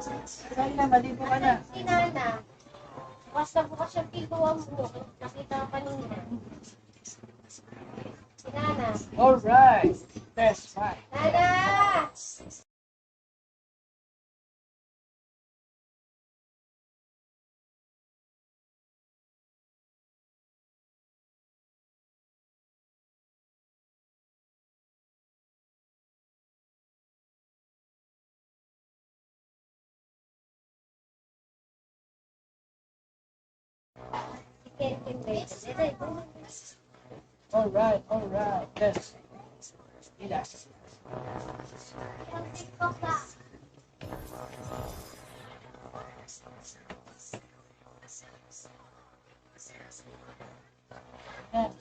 Saan na, maligo ka na. Si Nana. Bukas na bukas yung pintuan mo. Nakita ko kanina. Si Nana. Alright. Test 5. Nana! Alright. Test. Gilas. Yan.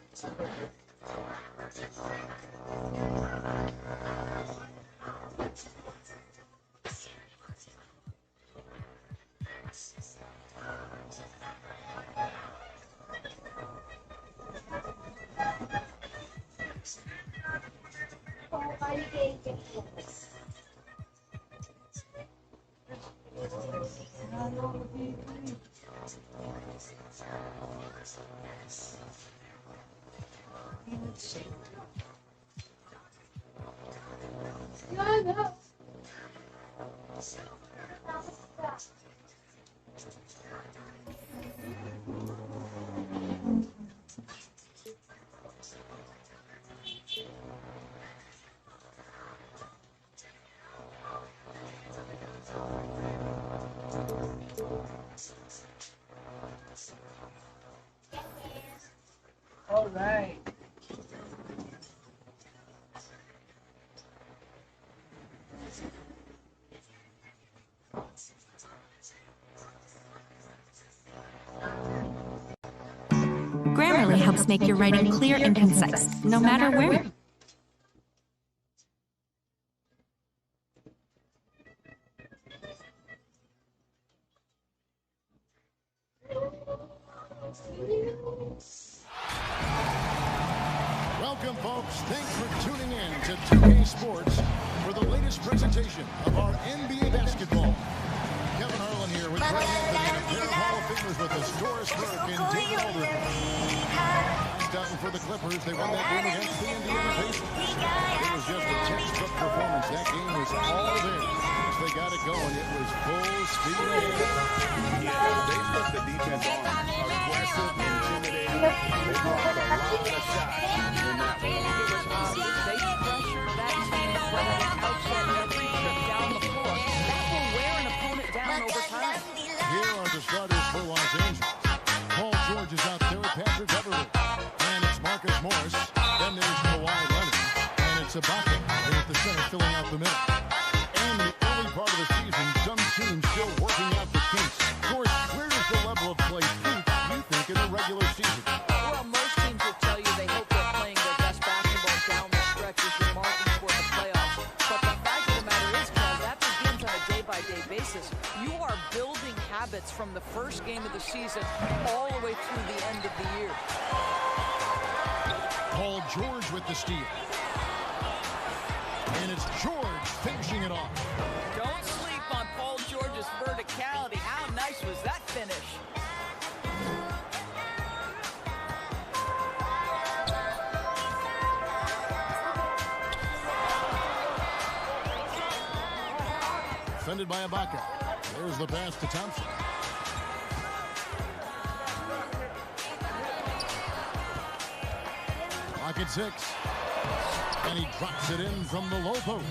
Alright. Grammarly helps make your writing clear and concise, no matter where. Welcome, folks. Thanks for tuning in to 2K Sports for the latest presentation of our NBA basketball. Kevin Harlan here with Greg Anthony and a pair of Hall of Famers with us, Doris Burke and David Aldridge. Starting for the Clippers, they won that game against the Indiana Pacers. It was just a textbook performance. That game was all there. Once they got it going, it was full speed ahead. Yeah, they put the defense on. Aggressive, intimidating. They brought a lot of shots in that one. They pressured that team from an outside every trip down the floor. That will wear an opponent down over time. Here are the starters for Los Angeles. Paul George is out there with Patrick Beverly. And it's Marcus Morris. Then there's Kawhi Leonard. And it's Ibaka there at the center filling out the middle. And in the early part of the season, some teams still working out the kinks. Of course, where does the level of play peak, you think, in the regular season? Well, most teams will tell you they hope they're playing their best basketball down the stretch as you're marching toward the playoffs. But the fact of the matter is, Kev, that begins on a day-by-day basis. You are building habits from the first game of the season all the way through the end of the year. Paul George with the steal. And it's George finishing it off. Don't sleep on Paul George's verticality. How nice was that finish? Defended by Ibaka. There's the pass to Thompson. Pocket 6. And he drops it in from the low post.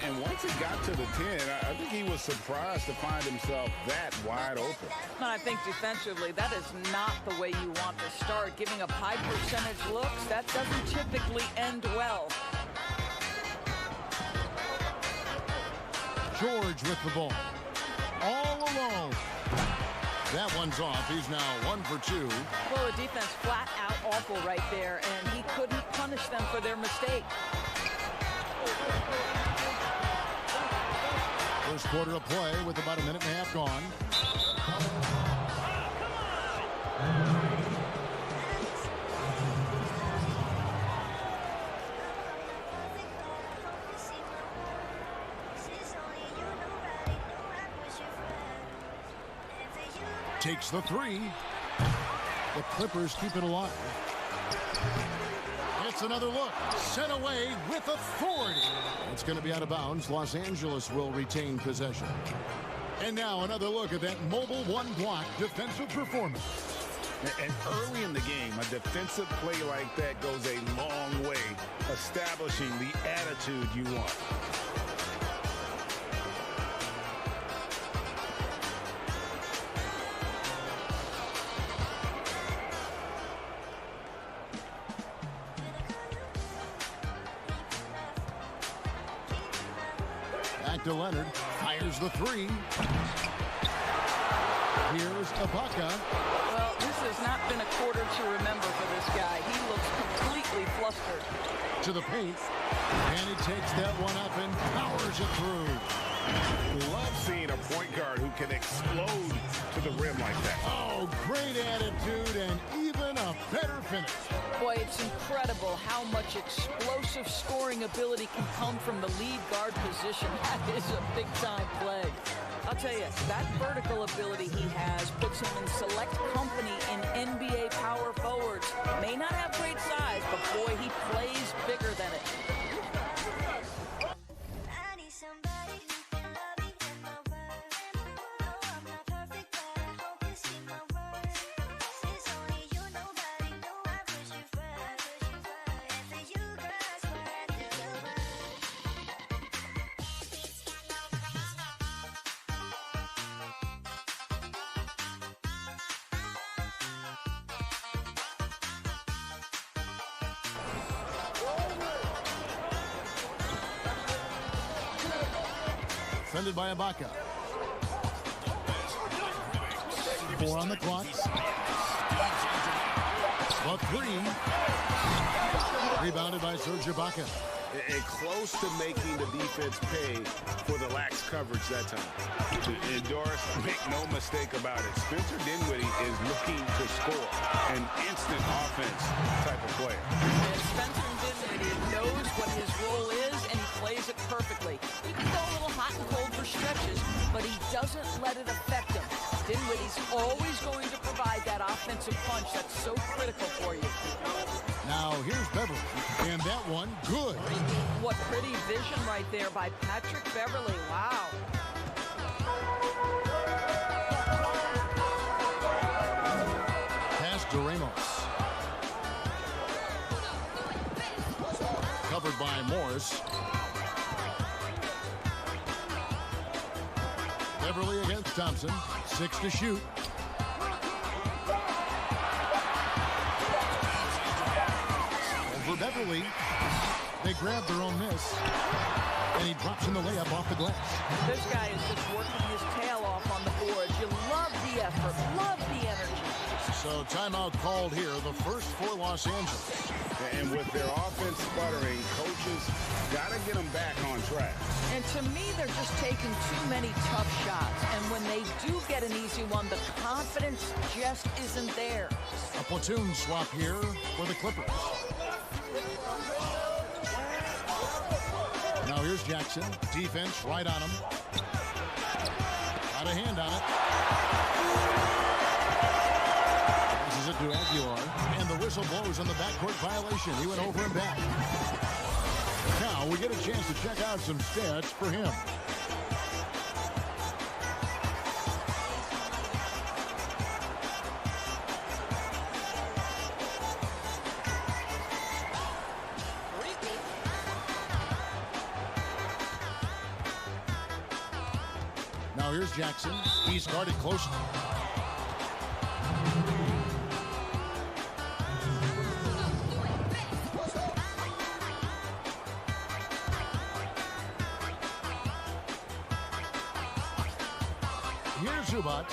And once it got to the 10, I think he was surprised to find himself that wide open. And I think defensively, that is not the way you want to start. Giving up high percentage looks, that doesn't typically end well. George with the ball. All alone. That one's off. He's now 1 for 2. Well, the defense flat out awful right there, and he couldn't punish them for their mistake. First quarter of play with about a minute and a half gone. Takes the three. The Clippers keep it alive. It's another look. Sent away with authority. It's going to be out of bounds. Los Angeles will retain possession. And now another look at that mobile one-block defensive performance. And early in the game, a defensive play like that goes a long way, establishing the attitude you want. Back to Leonard. Fires the three. Here's Ibaka. Well, this has not been a quarter to remember for this guy. He looks completely flustered. To the paint. And he takes that one up and powers it through. Love seeing a point guard who can explode to the rim like that. Oh, great attitude and even a better finish. Boy, it's incredible how much explosive scoring ability can come from the lead guard position. That is a big-time play. I'll tell you, that vertical ability he has puts him in select company in NBA power forwards. May not have great size, but boy, he plays bigger than it. I need somebody who can love me in my world. No, I'm not perfect, but I hope you see my worth. Since only you, nobody knew I push you first. And for you, girl, I swear I do the work. Defended by Ibaka. 4 on the clock. The three. Rebounded by Serge Ibaka. And close to making the defense pay for the lax coverage that time. And Doris, make no mistake about it, Spencer Dinwiddie is looking to score an instant offense type of player. And Spencer Dinwiddie knows what his role is, and he plays it perfectly. He can go a little hot and cold for stretches, but he doesn't let it affect him. Dinwiddie's always going to provide that offensive punch that's so critical for you. Now here's Beverly. And that one, good. What pretty vision right there by Patrick Beverly. Wow. Pass to Ramos. Covered by Morris. Beverly against Thompson. 6 to shoot. For Beverly, they grab their own miss, and he drops in the layup off the glass. This guy is just working his tail off on the board. You love the effort, love the energy. So timeout called here, the first for Los Angeles. And with their offense sputtering, coaches got to get them back on track. And to me, they're just taking too many tough shots. And when they do get an easy one, the confidence just isn't there. A platoon swap here for the Clippers. Now here's Jackson. Defense right on him. Got a hand on it. Passes it to Aguilar. And the whistle blows on the backcourt violation. He went over and back. Now we get a chance to check out some stats for him. Now here's Jackson. He's guarded closely. Here's Zubac.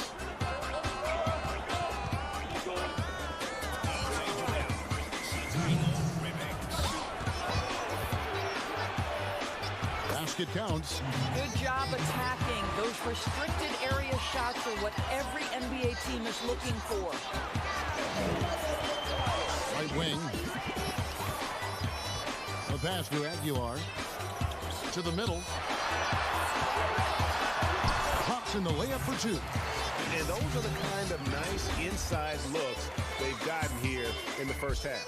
Basket counts. Good job attacking. Those restricted area shots are what every NBA team is looking for. Right wing. A pass to Aguilar. To the middle. Drops in the layup for two. And those are the kind of nice inside looks they've gotten here in the first half.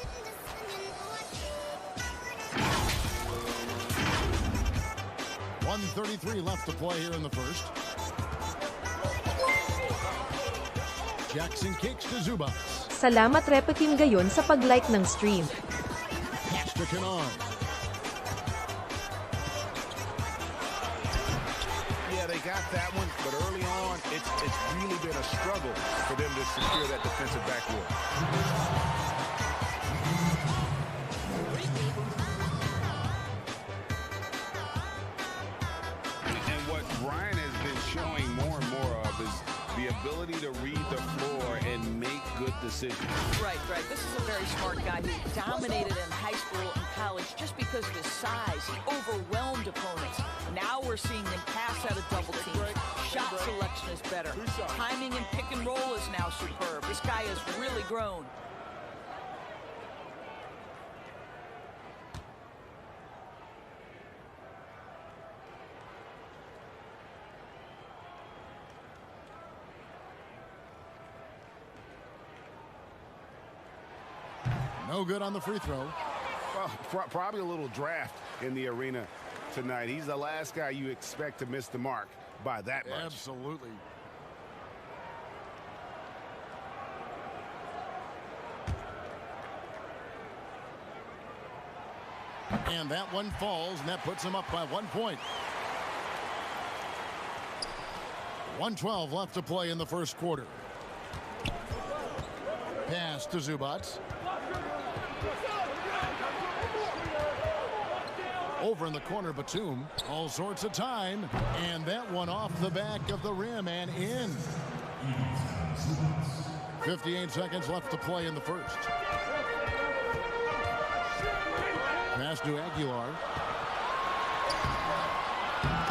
.133 left to play here in the first. Jackson kicks to Zubats. Salamat Repetim gayon sa pag-like ng stream. Pass to Kennard. Yeah, they got that one, but early on, it's really been a struggle for them to secure that defensive backboard. And what Brian has been showing more and more of is the ability to read the floor and make good decisions. Right. This is a very smart guy who dominated in high school and college just because of his size. He overwhelmed opponents. Now we're seeing him pass out of double teams. Shot selection is better. Timing and pick and roll is now superb. This guy has really grown. No good on the free throw. Well, probably a little draft in the arena tonight. He's the last guy you expect to miss the mark by that much. Absolutely. And that one falls, and that puts him up by 1 point. 1:12 left to play in the first quarter. Pass to Zubats. Over in the corner, Batum. All sorts of time. And that one off the back of the rim and in. 58 seconds left to play in the first. Pass to Aguilar.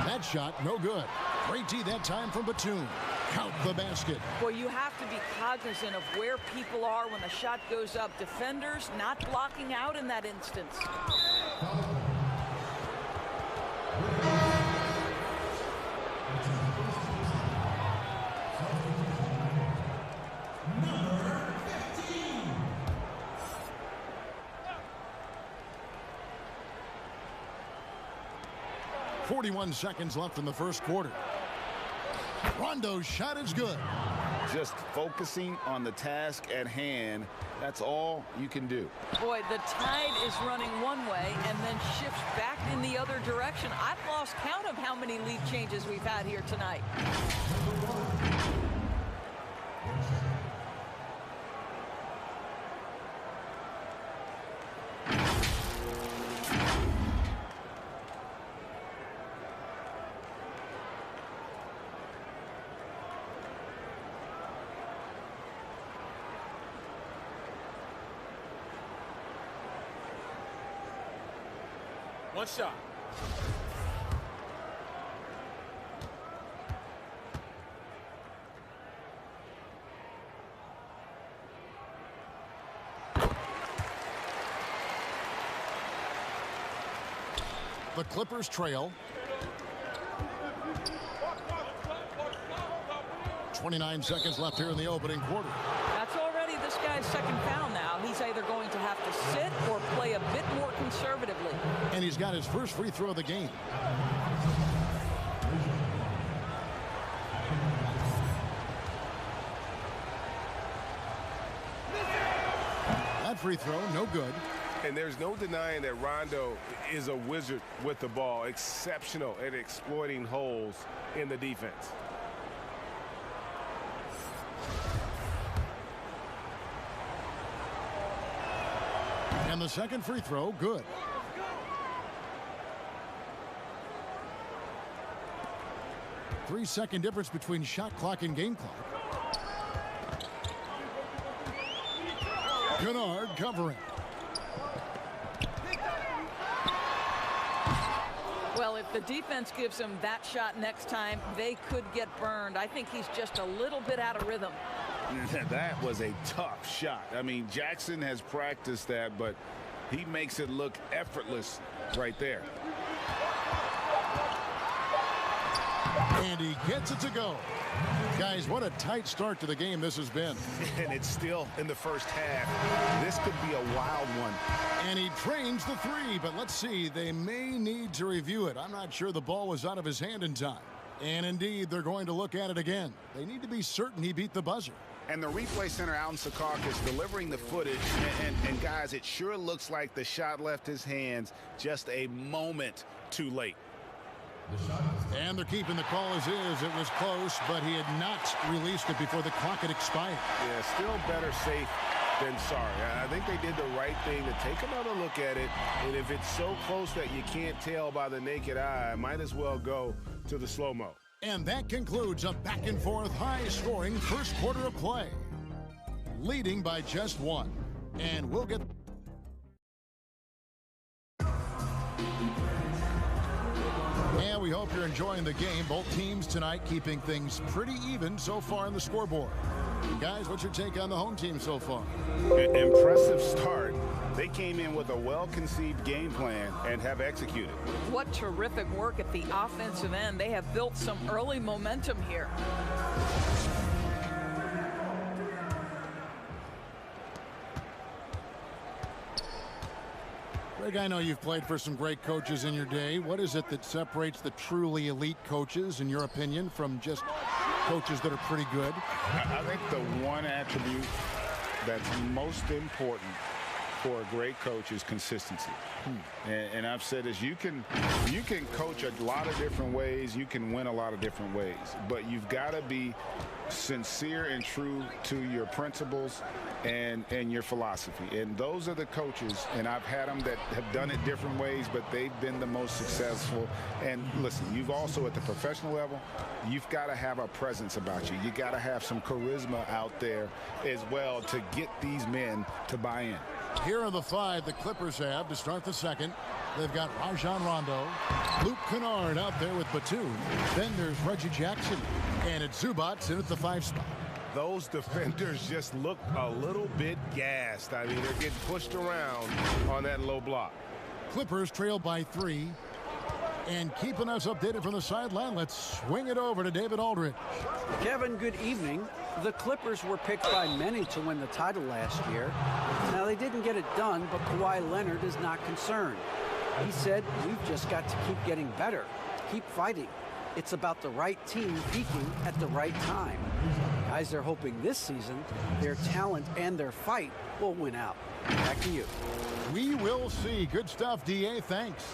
That shot, no good. Great D that time from Batum. Count the basket. Well, you have to be cognizant of where people are when the shot goes up. Defenders not blocking out in that instance. .41 seconds left in the first quarter. Rondo's shot is good. Just focusing on the task at hand, that's all you can do. Boy, the tide is running one way and then shifts back in the other direction. I've lost count of how many lead changes we've had here tonight. One shot. The Clippers trail. 29 seconds left here in the opening quarter. That's already this guy's second foul now. He's either going to have to sit or play a bit more conservatively. And he's got his first free throw of the game. That free throw, no good. And there's no denying that Rondo is a wizard with the ball, exceptional at exploiting holes in the defense. And the second free throw, good. Three-second difference between shot clock and game clock. Kennard covering. Well, if the defense gives him that shot next time, they could get burned. I think he's just a little bit out of rhythm. That was a tough shot. I mean, Jackson has practiced that, but he makes it look effortless right there. And he gets it to go. Guys, what a tight start to the game this has been. And it's still in the first half. This could be a wild one. And he drains the three, but let's see. They may need to review it. I'm not sure the ball was out of his hand in time. And indeed, they're going to look at it again. They need to be certain he beat the buzzer. And the replay center out in Secaucus delivering the footage. And guys, it sure looks like the shot left his hands just a moment too late. And they're keeping the call as is. It was close, but he had not released it before the clock had expired. Yeah, still better safe than sorry. I think they did the right thing to take another look at it. And if it's so close that you can't tell by the naked eye, might as well go to the slow-mo. And that concludes a back-and-forth, high-scoring first quarter of play. Leading by just one. And we'll get... And we hope you're enjoying the game. Both teams tonight keeping things pretty even so far on the scoreboard. Guys, what's your take on the home team so far? Impressive start. They came in with a well-conceived game plan and have executed. What terrific work at the offensive end. They have built some early momentum here. Greg, I know you've played for some great coaches in your day. What is it that separates the truly elite coaches, in your opinion, from just coaches that are pretty good? I think the one attribute that's most important for a great coach is consistency. And I've said this, you can coach a lot of different ways, you can win a lot of different ways, but you've got to be sincere and true to your principles and your philosophy. And those are the coaches, and I've had them that have done it different ways, but they've been the most successful. And listen, you've also at the professional level, you've got to have a presence about you. You got to have some charisma out there as well to get these men to buy in. Here are the five the Clippers have to start the second. They've got Rajon Rondo, Luke Kennard out there with Batum. Then there's Reggie Jackson, and it's Zubac in at the 5 spot. Those defenders just look a little bit gassed. I mean, they're getting pushed around on that low block. Clippers trail by 3. And keeping us updated from the sideline, let's swing it over to David Aldridge. Kevin, good evening. The Clippers were picked by many to win the title last year. Now, they didn't get it done, but Kawhi Leonard is not concerned. He said, we've just got to keep getting better, keep fighting. It's about the right team peaking at the right time. Guys are hoping this season their talent and their fight will win out. Back to you. We will see. Good stuff, D.A. Thanks.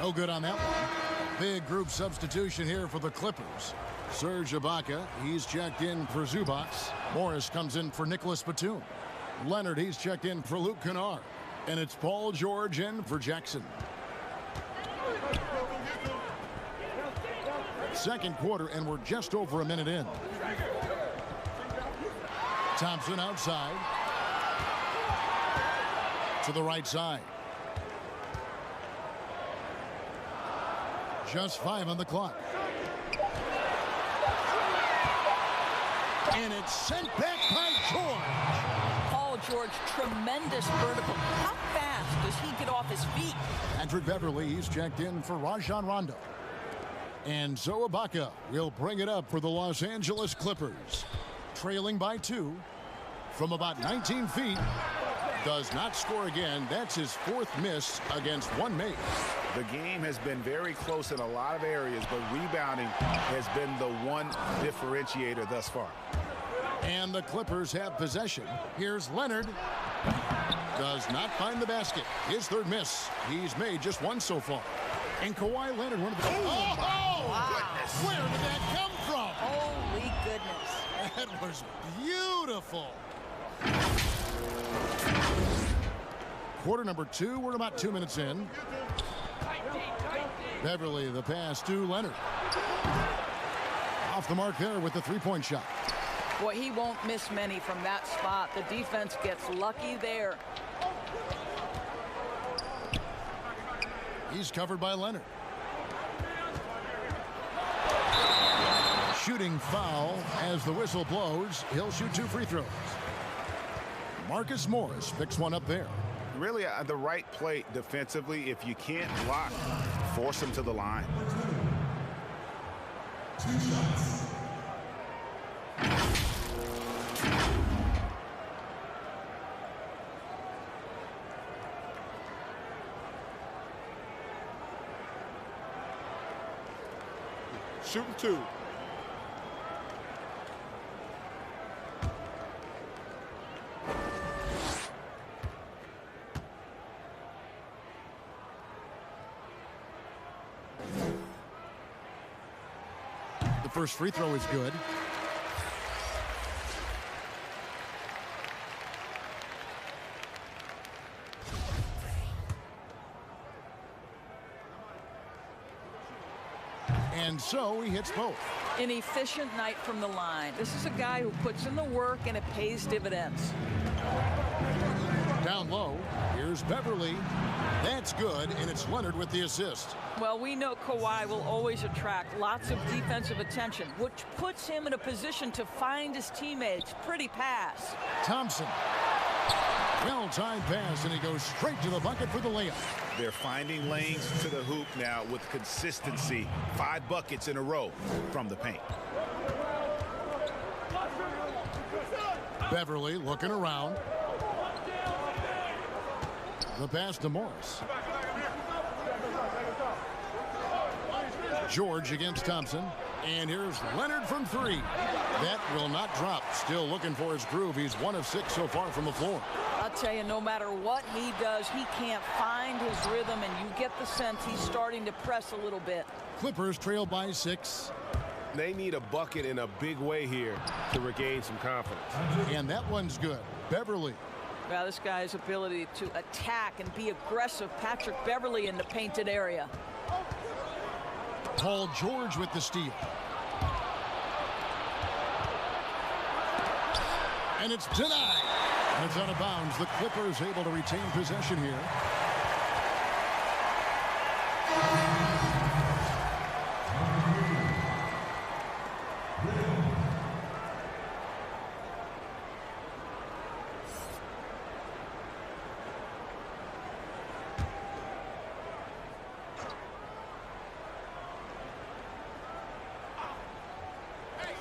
No good on that one. Big group substitution here for the Clippers. Serge Ibaka, he's checked in for Zubac. Morris comes in for Nicholas Batum. Leonard, he's checked in for Luke Kennard. And it's Paul George in for Jackson. Second quarter, and we're just over a minute in. Thompson outside. To the right side. Just 5 on the clock. And it's sent back by George. Paul George, tremendous vertical. How fast does he get off his feet? Patrick Beverly, he's checked in for Rajon Rondo. And so Ibaka will bring it up for the Los Angeles Clippers. Trailing by 2 from about 19 feet. Does not score again. That's his 4th miss against one make. The game has been very close in a lot of areas, but rebounding has been the one differentiator thus far. And the Clippers have possession. Here's Leonard. Does not find the basket. His 3rd miss. He's made just 1 so far. And Kawhi Leonard, one of the... Goodness. Where did that come from? Holy goodness. That was beautiful. Quarter number 2. We're about 2 minutes in. Beverly, the pass to Leonard. Off the mark there with the 3-point shot. Boy, he won't miss many from that spot. The defense gets lucky there. He's covered by Leonard. Shooting foul as the whistle blows. He'll shoot 2 free throws. Marcus Morris picks one up there. really the right play defensively. If you can't block, force them to the line. Shooting 2. The first free throw is good. And so he hits both. An efficient night from the line. This is a guy who puts in the work and it pays dividends. Down low, here's Beverly. That's good, and it's Leonard with the assist. Well, we know Kawhi will always attract lots of defensive attention, which puts him in a position to find his teammates. Pretty pass. Thompson. Well-timed pass, and he goes straight to the bucket for the layup. They're finding lanes to the hoop now with consistency. 5 buckets in a row from the paint. Beverly looking around. The pass to Morris. George against Thompson. And here's Leonard from 3. That will not drop. Still looking for his groove. He's 1 of 6 so far from the floor. I'll tell you, no matter what he does, he can't find his rhythm, and you get the sense he's starting to press a little bit. Clippers trail by 6. They need a bucket in a big way here to regain some confidence. And that one's good. Beverly. Well, this guy's ability to attack and be aggressive. Patrick Beverly in the painted area. Paul George with the steal. And it's denied. And it's out of bounds. The Clippers able to retain possession here.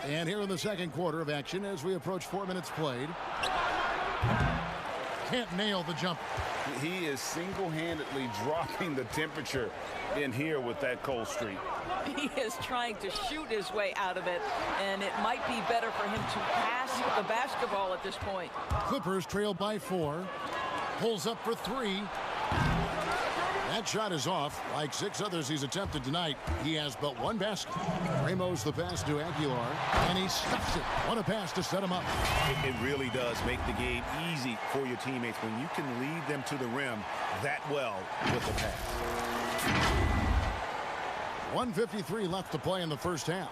And here in the second quarter of action as we approach 4 minutes played. Can't nail the jump. He is single-handedly dropping the temperature in here with that cold streak. He is trying to shoot his way out of it, and it might be better for him to pass the basketball at this point. Clippers trail by 4. Pulls up for 3. That shot is off. Like 6 others he's attempted tonight, he has but 1 basket. Ramos the pass to Aguilar, and he stuffs it. What a pass to set him up. It really does make the game easy for your teammates when you can lead them to the rim that well with the pass. 1:53 left to play in the first half.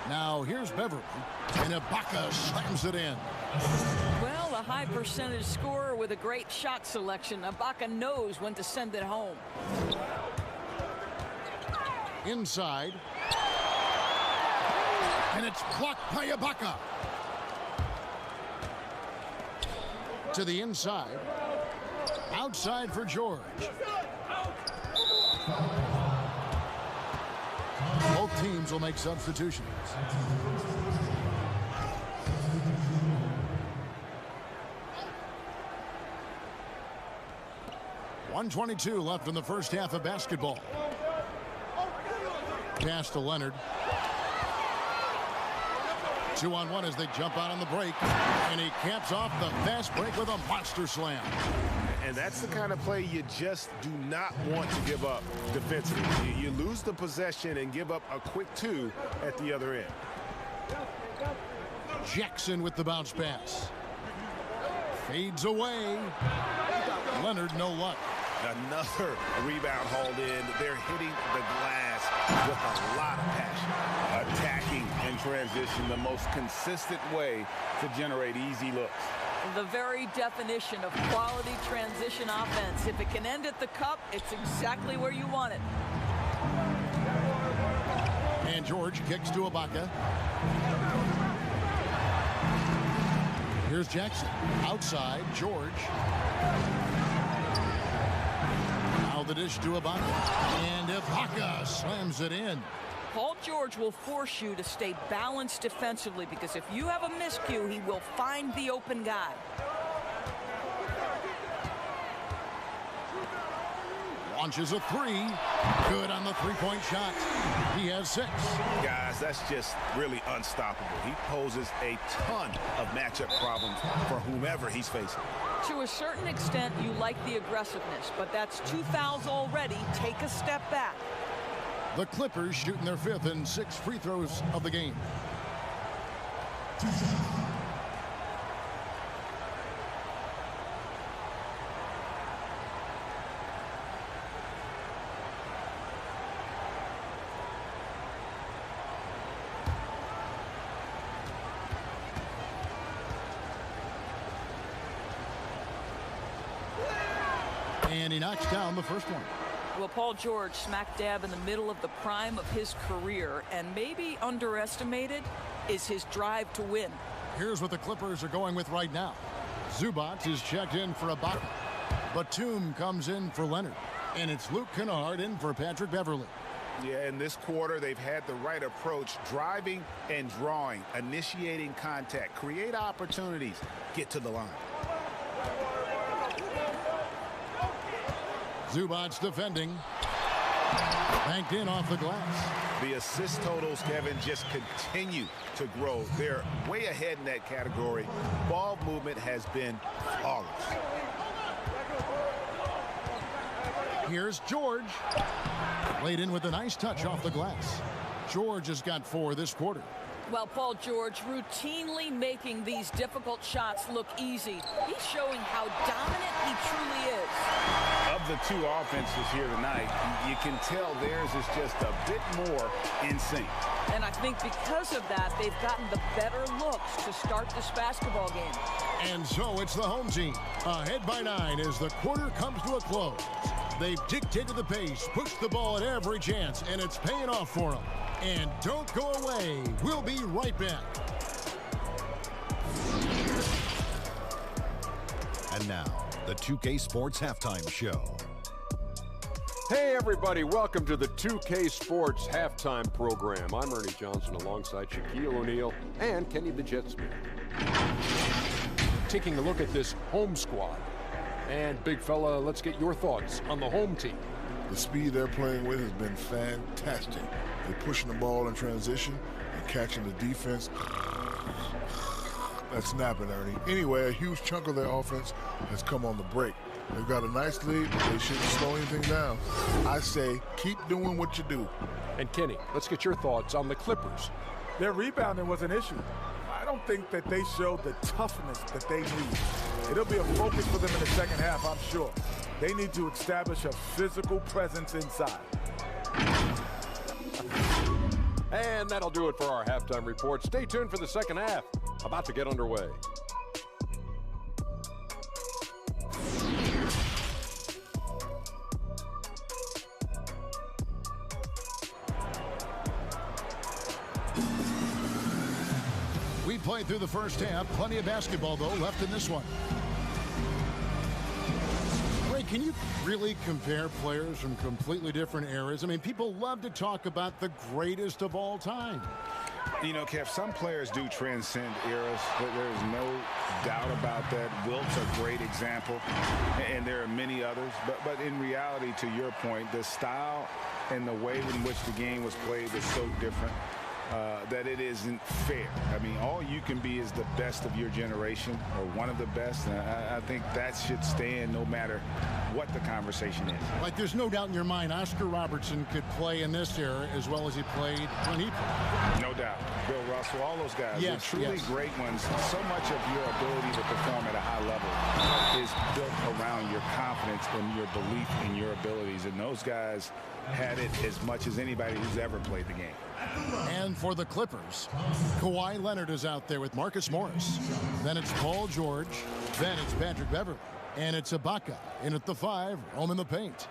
Now here's Beverly, and Ibaka slams it in. Well, a high percentage scorer with a great shot selection. Ibaka knows when to send it home. Inside. And it's blocked by Ibaka. To the inside. Outside for George. Both teams will make substitutions. .122 left in the first half of basketball. Pass to Leonard. 2-on-1 as they jump out on the break. And he caps off the fast break with a monster slam. And that's the kind of play you just do not want to give up defensively. You lose the possession and give up a quick 2 at the other end. Jackson with the bounce pass. Fades away. Leonard, no luck. Another rebound hauled in. They're hitting the glass with a lot of passion. Attacking in transition, the most consistent way to generate easy looks. The very definition of quality transition offense. If it can end at the cup, it's exactly where you want it. And George kicks to Ibaka. Here's Jackson. Outside, George. Now the dish to Ibaka. And Ibaka slams it in. Paul George will force you to stay balanced defensively because if you have a miscue, he will find the open guy. Launches a three. Good on the three-point shot. He has 6. Guys, that's just really unstoppable. He poses a ton of matchup problems for whomever he's facing. To a certain extent, you like the aggressiveness, but that's 2 fouls already. Take a step back. The Clippers shooting their 5th and 6th free throws of the game. And he knocks down the first one. Well, Paul George smack dab in the middle of the prime of his career, and maybe underestimated is his drive to win. Here's what the Clippers are going with right now. Zubac is checked in for Ibaka. Batum comes in for Leonard. And it's Luke Kennard in for Patrick Beverly. Yeah, in this quarter, they've had the right approach, driving and drawing, initiating contact, create opportunities, get to the line. Zubac defending. Banked in off the glass. The assist totals, Kevin, just continue to grow. They're way ahead in that category. Ball movement has been flawless. Here's George. Laid in with a nice touch off the glass. George has got 4 this quarter. Well, Paul George routinely making these difficult shots look easy. He's showing how dominant he truly is. Of the 2 offenses here tonight, you can tell theirs is just a bit more in sync. And I think because of that, they've gotten the better looks to start this basketball game. And so it's the home team, ahead by 9 as the quarter comes to a close. They've dictated the pace, pushed the ball at every chance, and it's paying off for them. And don't go away. We'll be right back. And now, the 2K Sports Halftime Show. Hey, everybody. Welcome to the 2K Sports Halftime Program. I'm Ernie Johnson alongside Shaquille O'Neal and Kenny the Jet Smith. Taking a look at this home squad. And, big fella, let's get your thoughts on the home team. The speed they're playing with has been fantastic. They're pushing the ball in transition and catching the defense. That's snapping, Ernie. Anyway, a huge chunk of their offense has come on the break. They've got a nice lead, but they shouldn't slow anything down. I say, keep doing what you do. And Kenny, let's get your thoughts on the Clippers. Their rebounding was an issue. I don't think that they showed the toughness that they need. It'll be a focus for them in the second half, I'm sure. They need to establish a physical presence inside. And that'll do it for our halftime report. Stay tuned for the second half. About to get underway. We played through the first half. Plenty of basketball, though, left in this one. Ray, can you really compare players from completely different eras? I mean, people love to talk about the greatest of all time. You know, Kev, some players do transcend eras. There's no doubt about that. Wilt's a great example, and there are many others. But in reality, to your point, the style and the way in which the game was played was so different that it isn't fair. I mean, all you can be is the best of your generation or one of the best. And I think that should stand no matter what the conversation is. Like, there's no doubt in your mind Oscar Robertson could play in this era as well as he played when he played. No doubt. Bill Russell, all those guys, yes, they're truly yes. great ones. So much of your ability to perform at a high level is built around your confidence and your belief in your abilities. And those guys had it as much as anybody who's ever played the game. And for the Clippers, Kawhi Leonard is out there with Marcus Morris. Then it's Paul George. Then it's Patrick Beverly. And it's Ibaka in at the 5, home in the paint.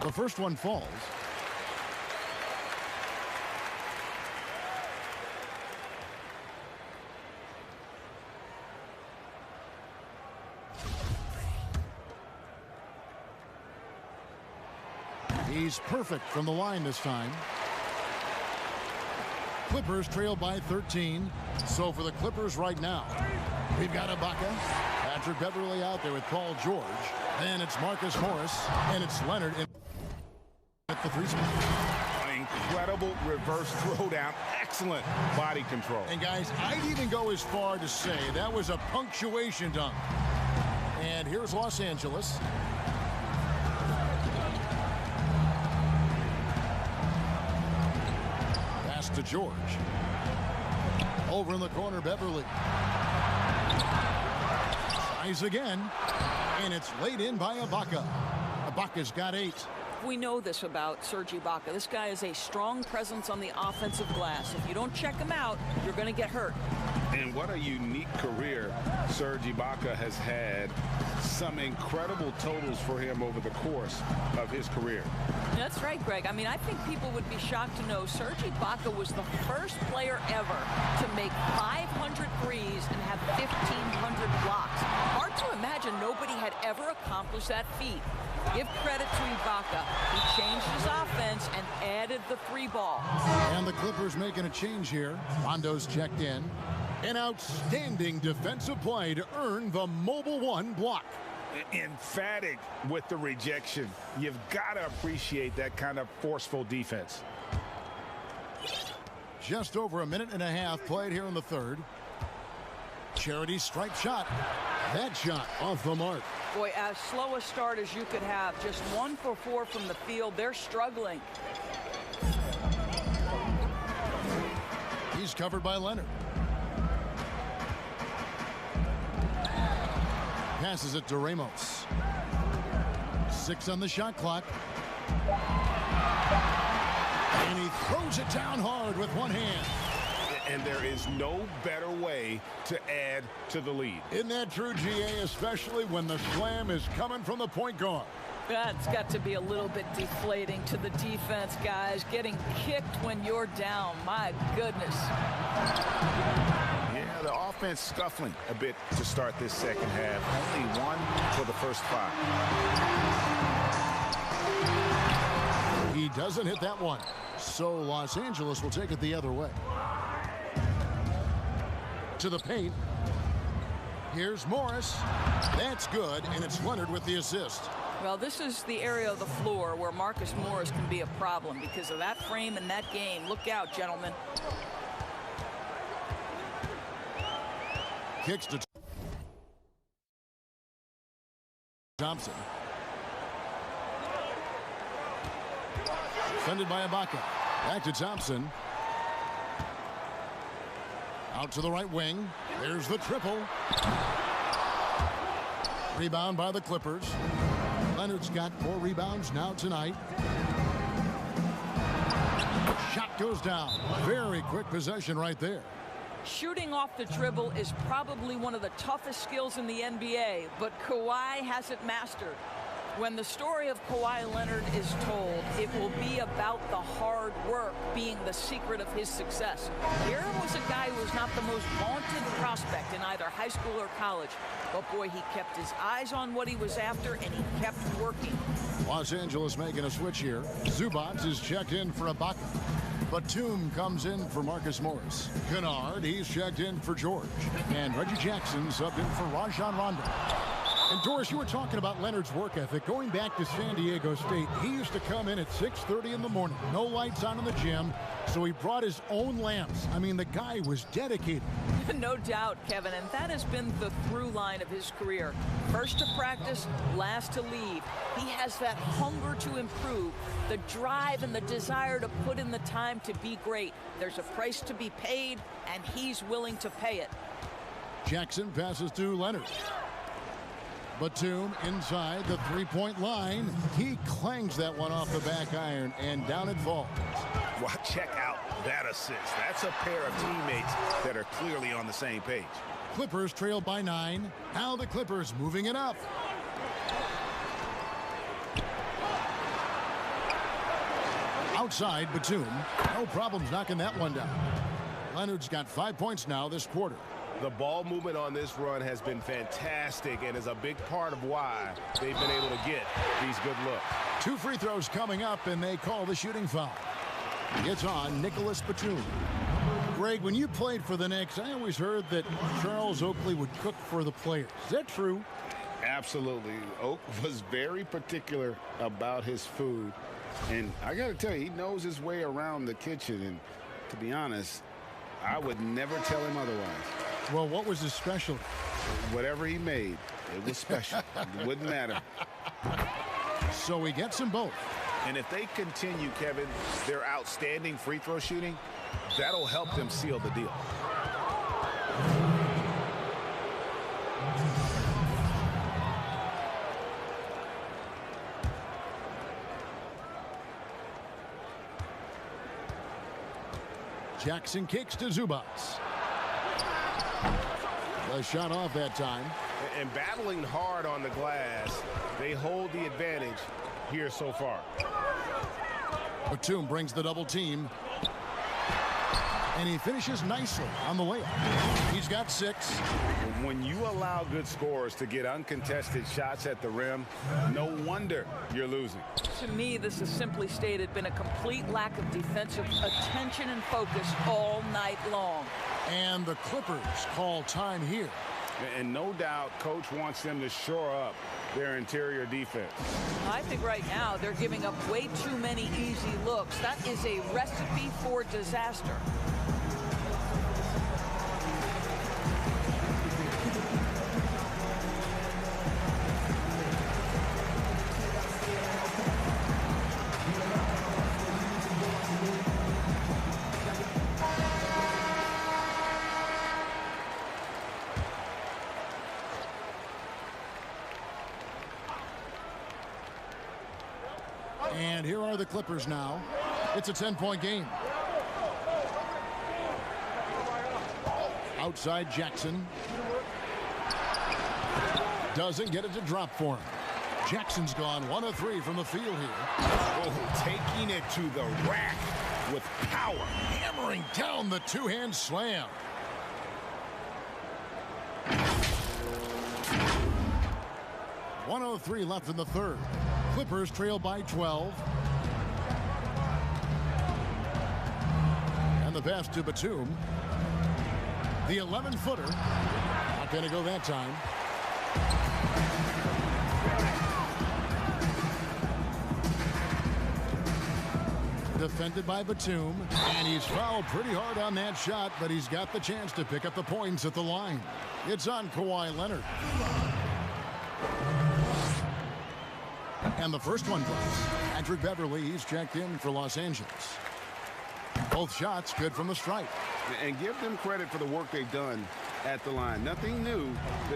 The first one falls. He's perfect from the line this time. Clippers trail by 13. So for the Clippers right now, we've got Ibaka, Patrick Beverly out there with Paul George. Then it's Marcus Morris, and it's Leonard at the 3 spot. Incredible reverse throwdown. Excellent body control. And guys, I'd even go as far to say that was a punctuation dunk. And here's Los Angeles. Pass to George. Over in the corner, Beverly. Tries again. And it's laid in by Ibaka. Ibaka's got 8. We know this about Serge Ibaka. This guy is a strong presence on the offensive glass. If you don't check him out, you're going to get hurt. And what a unique career Serge Ibaka has had. Some incredible totals for him over the course of his career. That's right, Greg. I mean, I think people would be shocked to know Serge Ibaka was the first player ever to make 500 threes and have 1,500 blocks. Hard to imagine nobody had ever accomplished that feat. Give credit to Ibaka. He changed his offense and added the 3 ball. And the Clippers making a change here. Rondo's checked in. An outstanding defensive play to earn the mobile 1 block. Emphatic with the rejection. You've got to appreciate that kind of forceful defense. Just over a minute and a half played here in the third. Charity stripe shot. That shot off the mark. Boy, as slow a start as you could have. Just 1 for 4 from the field. They're struggling. He's covered by Leonard. Passes it to Ramos. 6 on the shot clock. And he throws it down hard with 1 hand. And there is no better way to add to the lead. Isn't that true, GA, especially when the slam is coming from the point guard? That's got to be a little bit deflating to the defense, guys. Getting kicked when you're down. My goodness. Yeah, the offense scuffling a bit to start this second half. Only 1 for the first 5. He doesn't hit that one. So Los Angeles will take it the other way. To the paint. Here's Morris. That's good, and it's Leonard with the assist. Well, this is the area of the floor where Marcus Morris can be a problem because of that frame and that game. Look out, gentlemen. Kicks to Thompson. Defended by Ibaka. Back to Thompson. Out to the right wing. There's the triple. Rebound by the Clippers. Leonard's got 4 rebounds now tonight. Shot goes down. Very quick possession right there. Shooting off the dribble is probably one of the toughest skills in the NBA, but Kawhi has it mastered. When the story of Kawhi Leonard is told, it will be about the hard work being the secret of his success. Here was a guy who was not the most vaunted prospect in either high school or college. But boy, he kept his eyes on what he was after, and he kept working. Los Angeles making a switch here. Zubac is checked in for Ibaka. Batum comes in for Marcus Morris. Kennard, he's checked in for George. And Reggie Jackson subbed in for Rajon Rondo. And Doris, you were talking about Leonard's work ethic. Going back to San Diego State, he used to come in at 6:30 in the morning. No lights on in the gym, so he brought his own lamps. I mean, the guy was dedicated. No doubt, Kevin, and that has been the through line of his career. First to practice, last to leave. He has that hunger to improve, the drive and the desire to put in the time to be great. There's a price to be paid, and he's willing to pay it. Jackson passes to Leonard. Batum inside the three-point line. He clangs that one off the back iron, and down it falls. Well, check out that assist. That's a pair of teammates that are clearly on the same page. Clippers trail by 9. Now the Clippers moving it up. Outside, Batum. No problems knocking that one down. Leonard's got 5 points now this quarter. The ball movement on this run has been fantastic and is a big part of why they've been able to get these good looks. 2 free throws coming up, and they call the shooting foul. It's on Nicholas Batum. Greg, when you played for the Knicks, I always heard that Charles Oakley would cook for the players. Is that true? Absolutely. Oak was very particular about his food. And I got to tell you, he knows his way around the kitchen. And to be honest, I would never tell him otherwise. Well, what was his specialty? Whatever he made, it was special. It wouldn't matter. So he gets them both. And if they continue, Kevin, their outstanding free throw shooting, that'll help them seal the deal. Jackson kicks to Zubats. The shot off that time. And battling hard on the glass, they hold the advantage here so far. Batum brings the double team. And he finishes nicely on the layup. He's got 6. When you allow good scorers to get uncontested shots at the rim, no wonder you're losing. To me, this has simply stated been a complete lack of defensive attention and focus all night long. And the Clippers call time here. And no doubt, Coach wants them to shore up their interior defense. I think right now they're giving up way too many easy looks. That is a recipe for disaster. And here are the Clippers now. It's a 10-point game. Outside Jackson. Doesn't get it to drop for him. Jackson's gone 1 of 3 from the field here. Oh, taking it to the rack with power. Hammering down the two-hand slam. .103 left in the third. Clippers trail by 12. And the pass to Batum. The 11-footer. Not going to go that time. Defended by Batum. And he's fouled pretty hard on that shot, but he's got the chance to pick up the points at the line. It's on Kawhi Leonard. And the first one goes. Patrick Beverly, he's checked in for Los Angeles. Both shots good from the stripe. And give them credit for the work they've done at the line. Nothing new.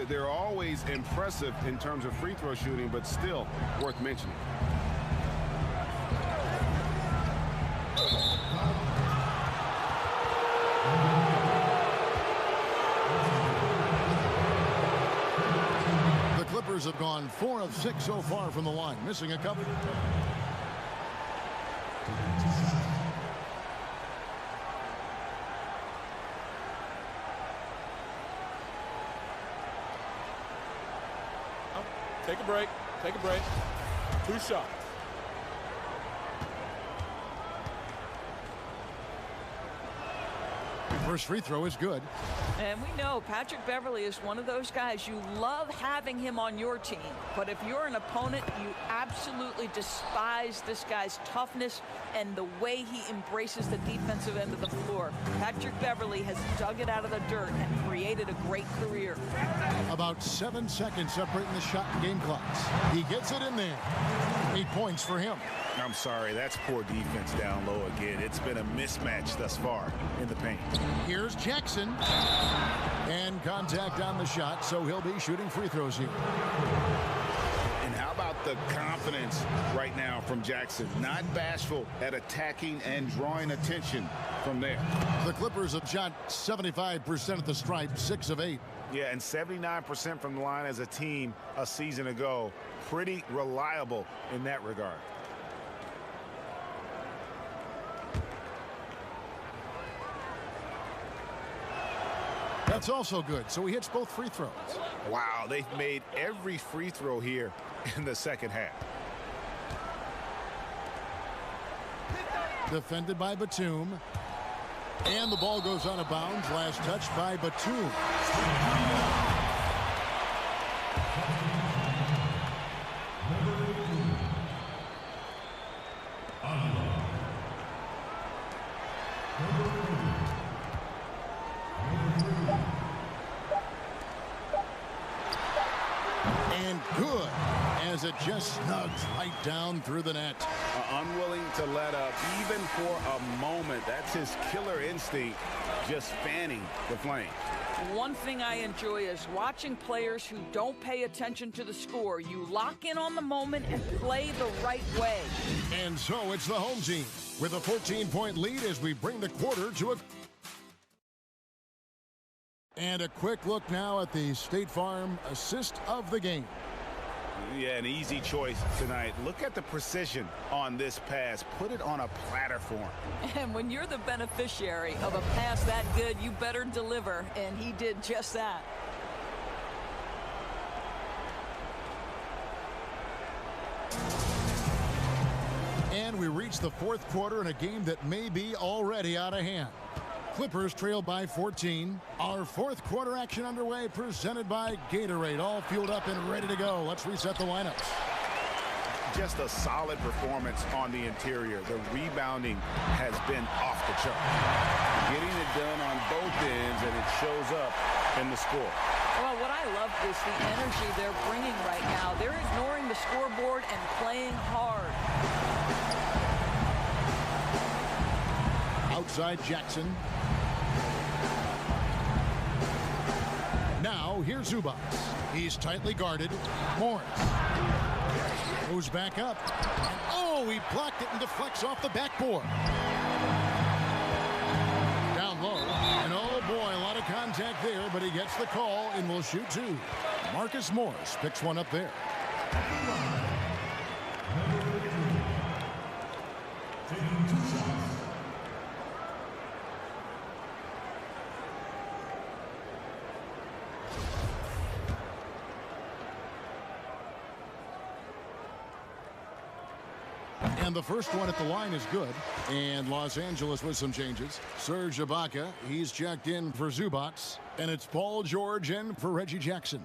They're always impressive in terms of free throw shooting, but still worth mentioning. Clippers have gone 4 of 6 so far from the line, missing a couple. Take a break. Take a break. 2 shots. First free throw is good. And we know Patrick Beverly is one of those guys you love having him on your team. But if you're an opponent, you absolutely despise this guy's toughness and the way he embraces the defensive end of the floor. Patrick Beverly has dug it out of the dirt and created a great career. About 7 seconds separating the shot and game clocks. He gets it in there. 8 points for him. I'm sorry, that's poor defense down low again. It's been a mismatch thus far in the paint. Here's Jackson. And contact on the shot, so he'll be shooting free throws here. And how about the confidence right now from Jackson? Not bashful at attacking and drawing attention from there. The Clippers have shot 75% at the stripe, 6 of 8. Yeah, and 79% from the line as a team a season ago. Pretty reliable in that regard. That's also good. So he hits both free throws. Wow, they've made every free throw here in the second half. Defended by Batum. And the ball goes out of bounds. Last touch by Batum. And good, as it just snugs right down through the net. Unwilling to let up even for a moment. That's his killer instinct, just fanning the flame. One thing I enjoy is watching players who don't pay attention to the score. You lock in on the moment and play the right way. And so it's the home team with a 14-point lead as we bring the quarter to a... And a quick look now at the State Farm assist of the game. Yeah, an easy choice tonight. Look at the precision on this pass. Put it on a platter for him. And when you're the beneficiary of a pass that good, you better deliver. And he did just that. And we reach the fourth quarter in a game that may be already out of hand. Clippers trail by 14. Our fourth quarter action underway, presented by Gatorade. All fueled up and ready to go. Let's reset the lineups. Just a solid performance on the interior. The rebounding has been off the chart. Getting it done on both ends, and it shows up in the score. Well, what I love is the energy they're bringing right now. They're ignoring the scoreboard and playing hard. Outside Jackson. Now here's Zubac. He's tightly guarded. Morris goes back up. And oh, he blocked it and deflects off the backboard. Down low. And oh boy, a lot of contact there, but he gets the call and will shoot two. Marcus Morris picks one up there. And the first one at the line is good. And Los Angeles with some changes. Serge Ibaka, he's checked in for Zubac. And it's Paul George in for Reggie Jackson.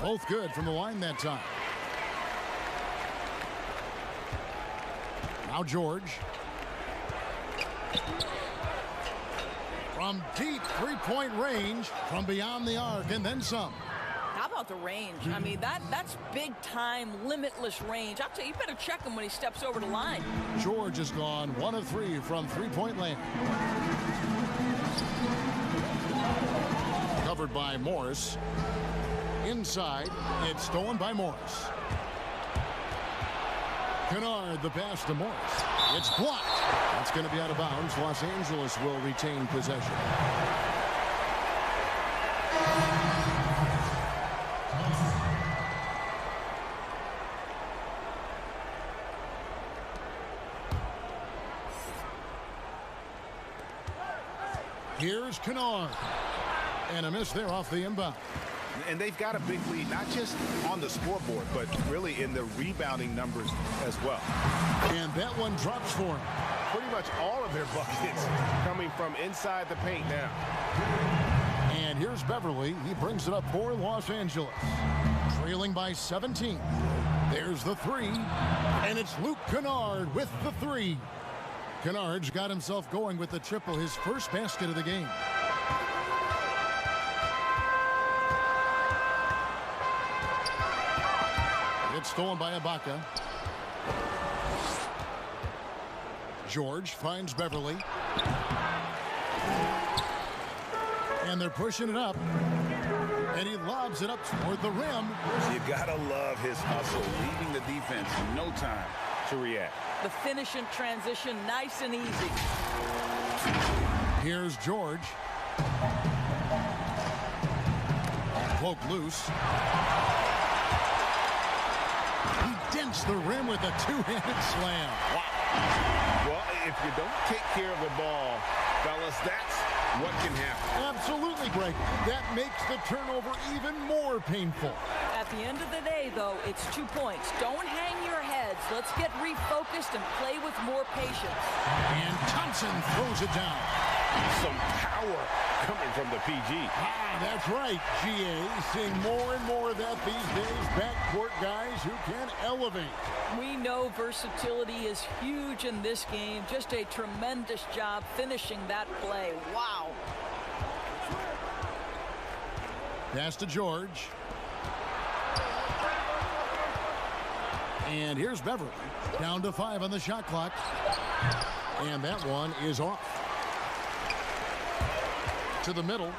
Both good from the line that time. Now George. From deep three-point range, from beyond the arc, and then some. How about the range? I mean, that's big-time, limitless range. I'll tell you, you better check him when he steps over the line. George has gone 1 of 3 from three-point land. Covered by Morris. Inside, it's stolen by Morris. Kennard, the pass to Morris. It's blocked. That's going to be out of bounds. Los Angeles will retain possession. Here's Kennard. And a miss there off the inbound. And they've got a big lead, not just on the scoreboard, but really in the rebounding numbers as well. And that one drops for him. Pretty much all of their buckets coming from inside the paint now. And here's Beverly. He brings it up for Los Angeles. Trailing by 17. There's the three. And it's Luke Kennard with the three. Kennard's got himself going with the triple, his first basket of the game. It's stolen by Ibaka. George finds Beverly. And they're pushing it up. And he lobs it up toward the rim. You gotta love his hustle, leaving the defense no time to react. The finish in transition, nice and easy. Here's George. Poke loose. He dents the rim with a two-handed slam. Wow. Well, if you don't take care of the ball, fellas, that's what can happen. Absolutely, Greg. That makes the turnover even more painful. At the end of the day, though, it's 2 points. Don't hang your heads. Let's get refocused and play with more patience. And Thompson throws it down. Some power coming from the PG. That's right, GA. Seeing more and more of that these days. Backcourt guys who can elevate. We know versatility is huge in this game. Just a tremendous job finishing that play. Wow. Pass to George. And here's Beverly. Down to 5 on the shot clock. And that one is off. To the middle.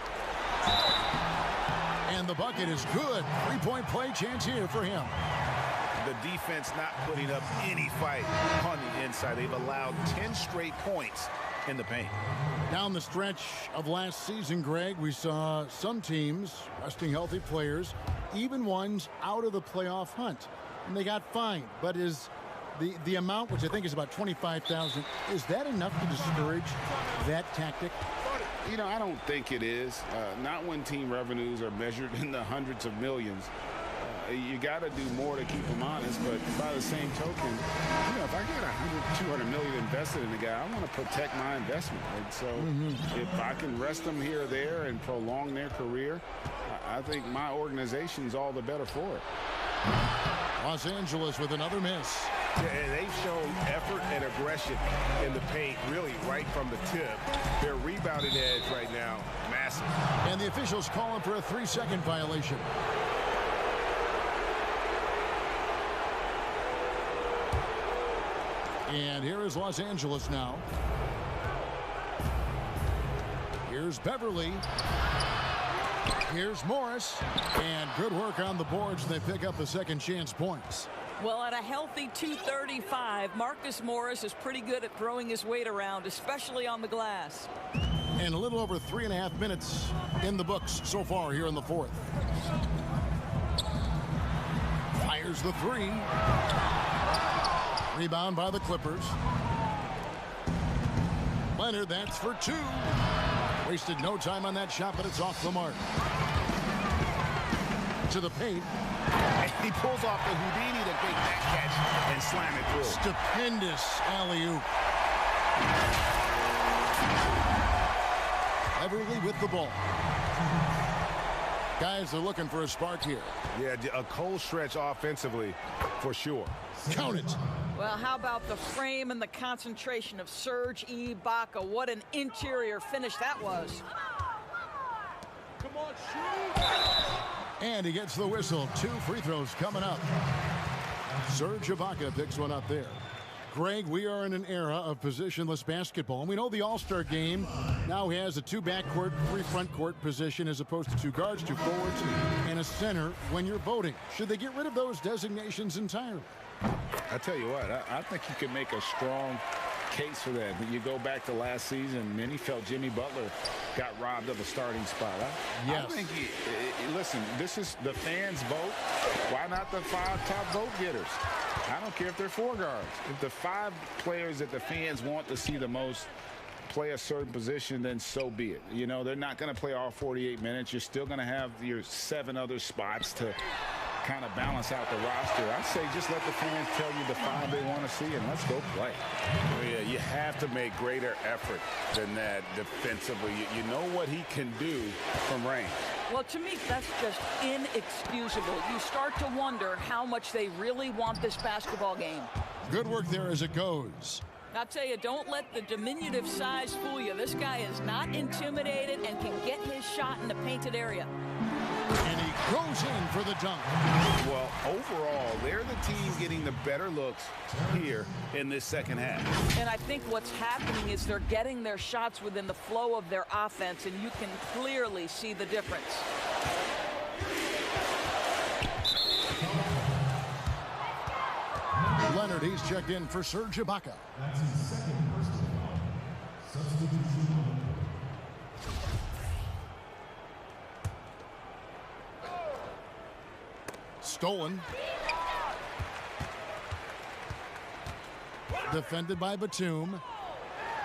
And the bucket is good. 3-point play chance here for him. The defense not putting up any fight on the inside. They've allowed 10 straight points in the paint. Down the stretch of last season, Greg, we saw some teams resting healthy players, even ones out of the playoff hunt. And they got fined. But is the amount, which I think is about $25,000, is that enough to discourage that tactic? You know, I don't think it is. Not when team revenues are measured in the hundreds of millions. You got to do more to keep them honest, but by the same token, you know, if I get 100, 200 million invested in the guy, I want to protect my investment. And so if I can rest them here or there and prolong their career, I think my organization's all the better for it. Los Angeles with another miss. Yeah, they've shown effort and aggression in the paint, really right from the tip. Their rebounding edge right now, massive. And the officials calling for a 3-second violation. And here is Los Angeles now. Here's Beverly. Here's Morris. And good work on the boards. They pick up the second chance points. Well, at a healthy 235, Marcus Morris is pretty good at throwing his weight around, especially on the glass. And a little over 3.5 minutes in the books so far here in the fourth. Fires the three. Rebound by the Clippers. Leonard, that's for 2. Wasted no time on that shot, but it's off the mark. To the paint. And he pulls off the Houdini to make that catch and slam it through. Stupendous alley-oop. Beverly with the ball. Guys are looking for a spark here. Yeah, a cold stretch offensively for sure. Count it. Well, how about the frame and the concentration of Serge Ibaka? What an interior finish that was. Come on, shoot! And he gets the whistle. 2 free throws coming up. Serge Ibaka picks one up there. Greg, we are in an era of positionless basketball. And we know the All-Star game now has a 2 backcourt, 3 front court position as opposed to 2 guards, 2 forwards, and a center when you're voting. Should they get rid of those designations entirely? I tell you what, I think you can make a strong case for that. When you go back to last season, many felt Jimmy Butler got robbed of a starting spot. Yes. I think, listen, this is the fans' vote. Why not the 5 top vote getters? I don't care if they're 4 guards. If the 5 players that the fans want to see the most play a certain position, then so be it. You know, they're not going to play all 48 minutes. You're still going to have your 7 other spots to kind of balance out the roster. I say just let the fans tell you the 5 they want to see, and let's go play. Yeah, you have to make greater effort than that defensively. You know what he can do from range. Well, to me, that's just inexcusable. You start to wonder how much they really want this basketball game. Good work there as it goes. I'll tell you, don't let the diminutive size fool you. This guy is not intimidated and can get his shot in the painted area. And he goes in for the dunk. Well, overall, they're the team getting the better looks here in this second half. And I think what's happening is they're getting their shots within the flow of their offense, and you can clearly see the difference. Leonard, he's checked in for Serge Ibaka. That's his second personal foul. Substitution. Stolen. Defended by Batum.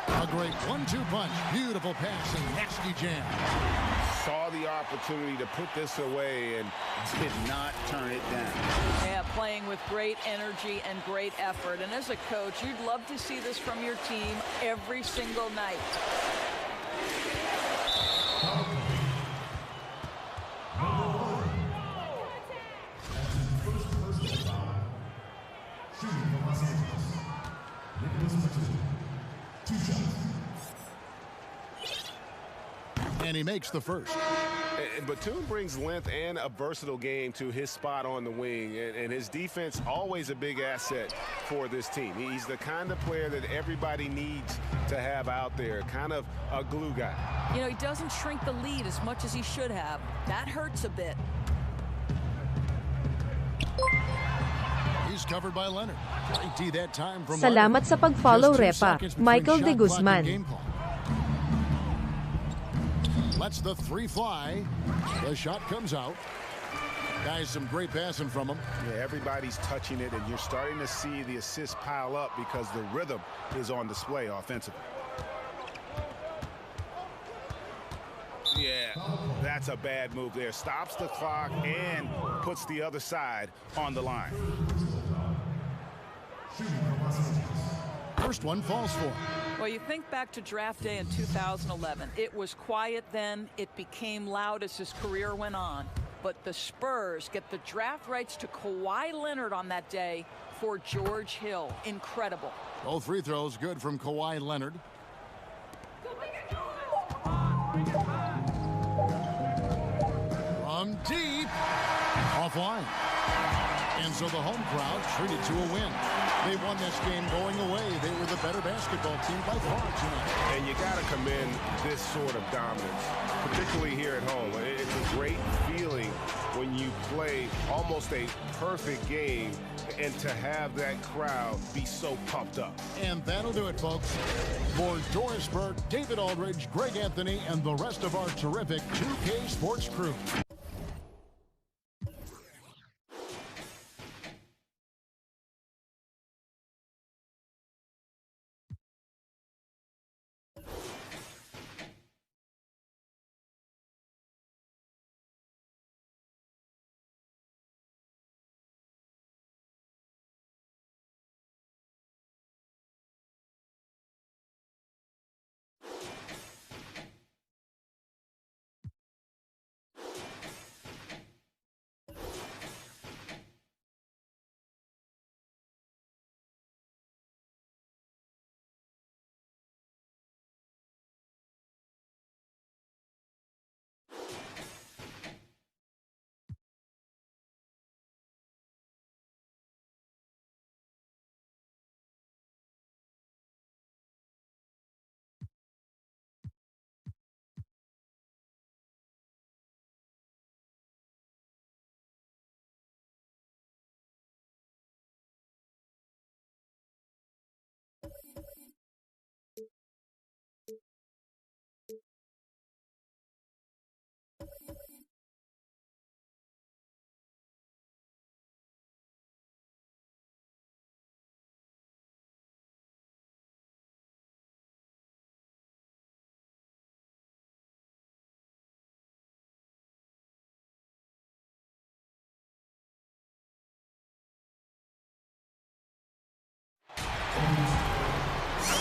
A great 1-2 punch. Beautiful pass and nasty jam. Saw the opportunity to put this away and did not turn it down. Yeah, playing with great energy and great effort. And as a coach, you'd love to see this from your team every single night. And he makes the first. And Batum brings length and a versatile game to his spot on the wing, and his defense always a big asset for this team. He's the kind of player that everybody needs to have out there, kind of a glue guy. You know, he doesn't shrink the lead as much as he should have. That hurts a bit. He's covered by Leonard. Great D that time from Salamat Leonard. sa pag-follow, Just 2 Repa. seconds between Michael shot de clock and Guzman. game clock. Lets the 3 fly. The shot comes out. Guys, some great passing from him. Yeah, everybody's touching it, and you're starting to see the assists pile up because the rhythm is on display offensively. Yeah, that's a bad move there. Stops the clock and puts the other side on the line. First one falls for him. Well, you think back to draft day in 2011. It was quiet then. It became loud as his career went on. But the Spurs get the draft rights to Kawhi Leonard on that day for George Hill. Incredible. Both free throws good from Kawhi Leonard. From deep. Offline. And so the home crowd treated to a win. They won this game going away. They were the better basketball team by far tonight. And you got to commend this sort of dominance, particularly here at home. It's a great feeling when you play almost a perfect game and to have that crowd be so pumped up. And that'll do it, folks. For Doris Burke, David Aldridge, Greg Anthony, and the rest of our terrific 2K Sports crew.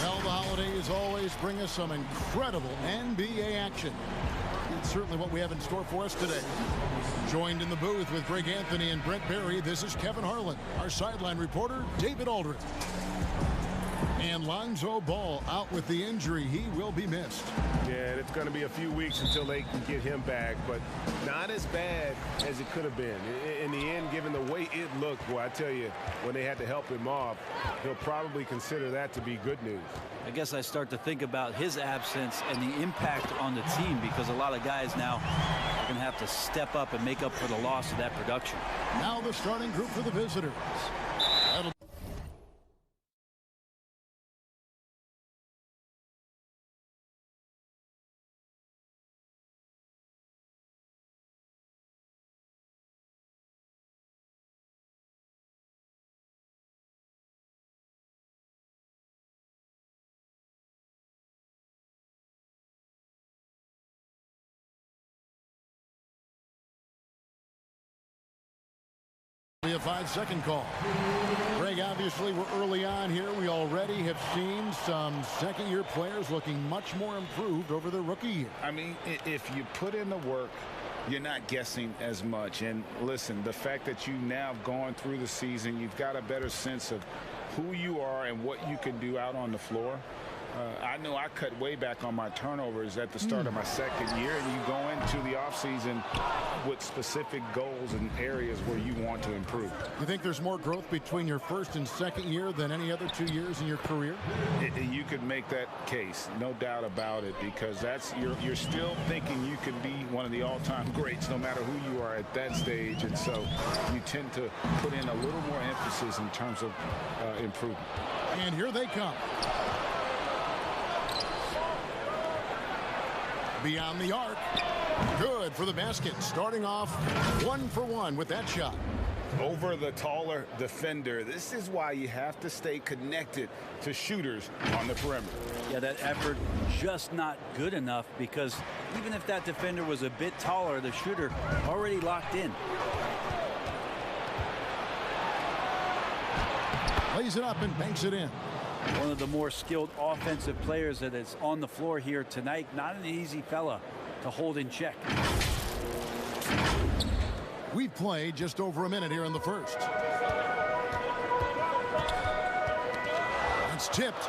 Well, the holidays always bring us some incredible NBA action. It's certainly what we have in store for us today. Joined in the booth with Greg Anthony and Brent Barry, this is Kevin Harlan. Our sideline reporter, David Aldridge. And Lonzo Ball out with the injury. He will be missed. Yeah, it's going to be a few weeks until they can get him back, but not as bad as it could have been. In the end, given the way it looked, boy, I tell you, when they had to help him off, he'll probably consider that to be good news. I guess I start to think about his absence and the impact on the team, because a lot of guys now are going to have to step up and make up for the loss of that production. Now the starting group for the visitors. That'll 5-second call. Greg, obviously we're early on here. We already have seen some second-year players looking much more improved over their rookie year. I mean, if you put in the work, you're not guessing as much. And listen, the fact that you now have gone through the season, you've got a better sense of who you are and what you can do out on the floor. I know I cut way back on my turnovers at the start of my second year, and you go into the offseason with specific goals and areas where you want to improve. You think there's more growth between your first and second year than any other 2 years in your career? You could make that case, no doubt about it, because that's you're still thinking you can be one of the all-time greats no matter who you are at that stage, and so you tend to put in a little more emphasis in terms of improvement. And here they come. Beyond the arc. Good for the basket. Starting off 1 for 1 with that shot. Over the taller defender. This is why you have to stay connected to shooters on the perimeter. Yeah, that effort just not good enough, because even if that defender was a bit taller, the shooter already locked in. Lays it up and banks it in. One of the more skilled offensive players that is on the floor here tonight. Not an easy fella to hold in check. We've played just over a minute here in the first. It's tipped.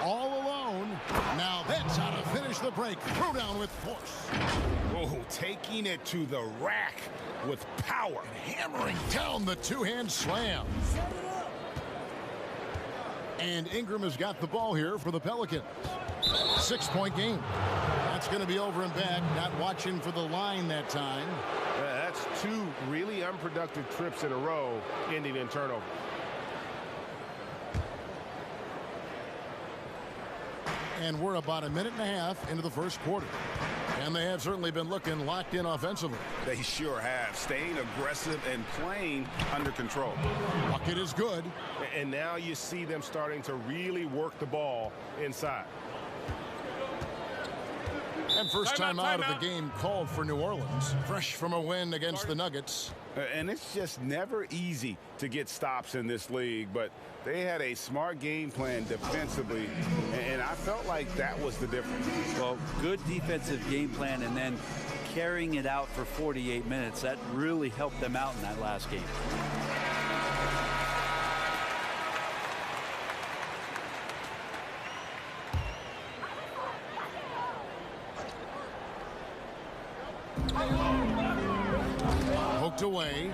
All alone. Now that's how to finish the break. Throw down with force. Oh, taking it to the rack with power. And hammering down the two-hand slam. And Ingram has got the ball here for the Pelicans. 6-point game. That's going to be over and back. Not watching for the line that time. That's 2 really unproductive trips in a row, ending in turnover. And we're about a minute and a half into the first quarter. And they have certainly been looking locked in offensively. They sure have. Staying aggressive and playing under control. Bucket is good. And now you see them starting to really work the ball inside. And first time out of the game called for New Orleans. Fresh from a win against the Nuggets. And it's just never easy to get stops in this league, but they had a smart game plan defensively, and I felt like that was the difference. Well, good defensive game plan, and then carrying it out for 48 minutes. That really helped them out in that last game. Poked away.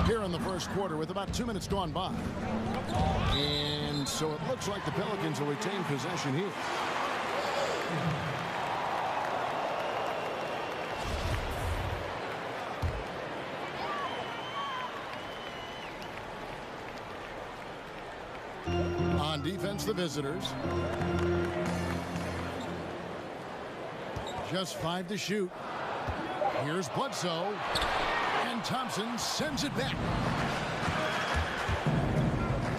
Here in the first quarter with about 2 minutes gone by. And so it looks like the Pelicans will retain possession here. On defense, the visitors. Just 5 to shoot. Here's Bledsoe. And Thompson sends it back.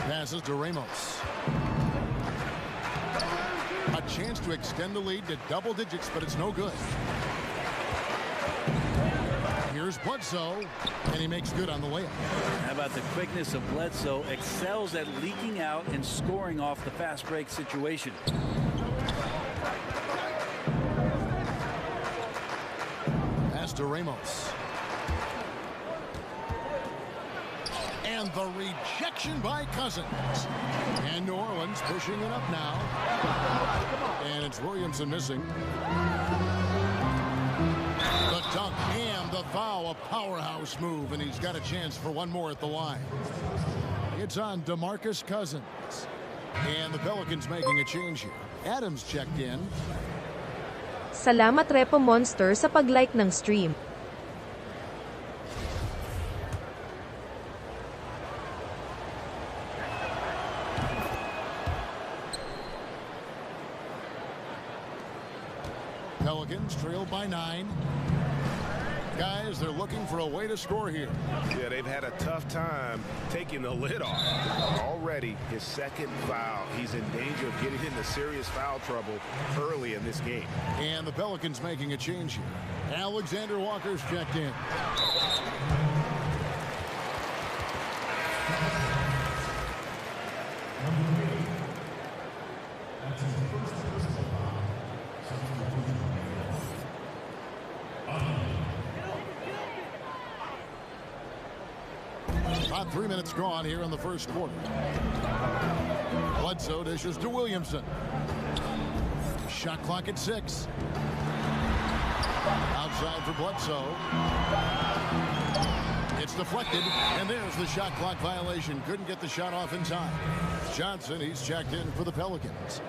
Passes to Ramos. A chance to extend the lead to double digits, but it's no good. Here's Bledsoe, and he makes good on the layup. How about the quickness of Bledsoe? Excels at leaking out and scoring off the fast break situation. Pass to Ramos. And the rejection by Cousins. And New Orleans pushing it up now. And it's Williamson missing. The dunk and the foul, a powerhouse move, and he's got a chance for one more at the line. It's on DeMarcus Cousins. And the Pelicans making a change here. Adams checked in. Salamat Repo Monster sa pag-like ng stream. Pelicans trail by 9. Guys, they're looking for a way to score here. Yeah, they've had a tough time taking the lid off. Already his second foul. He's in danger of getting into serious foul trouble early in this game. And the Pelicans making a change here. Alexander Walker's checked in. About 3 minutes gone here in the first quarter. Bledsoe dishes to Williamson. Shot clock at 6. Outside for Bledsoe. It's deflected, and there's the shot clock violation. Couldn't get the shot off in time. Johnson, he's checked in for the Pelicans.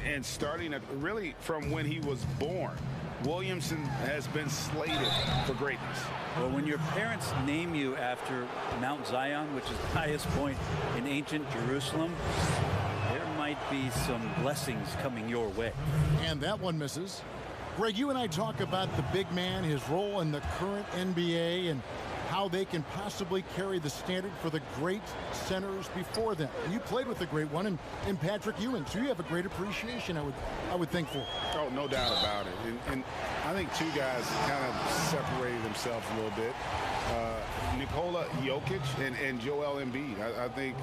And starting really from when he was born, Williamson has been slated for greatness. Well, when your parents name you after Mount Zion, which is the highest point in ancient Jerusalem, there might be some blessings coming your way. And that one misses. Greg, you and I talk about the big man, his role in the current NBA, and how they can possibly carry the standard for the great centers before them. And you played with the great one in Patrick Ewing, so you have a great appreciation, I would think, for. Oh, no doubt about it. And I think two guys kind of separated themselves a little bit. Nikola Jokic and Joel Embiid, I think,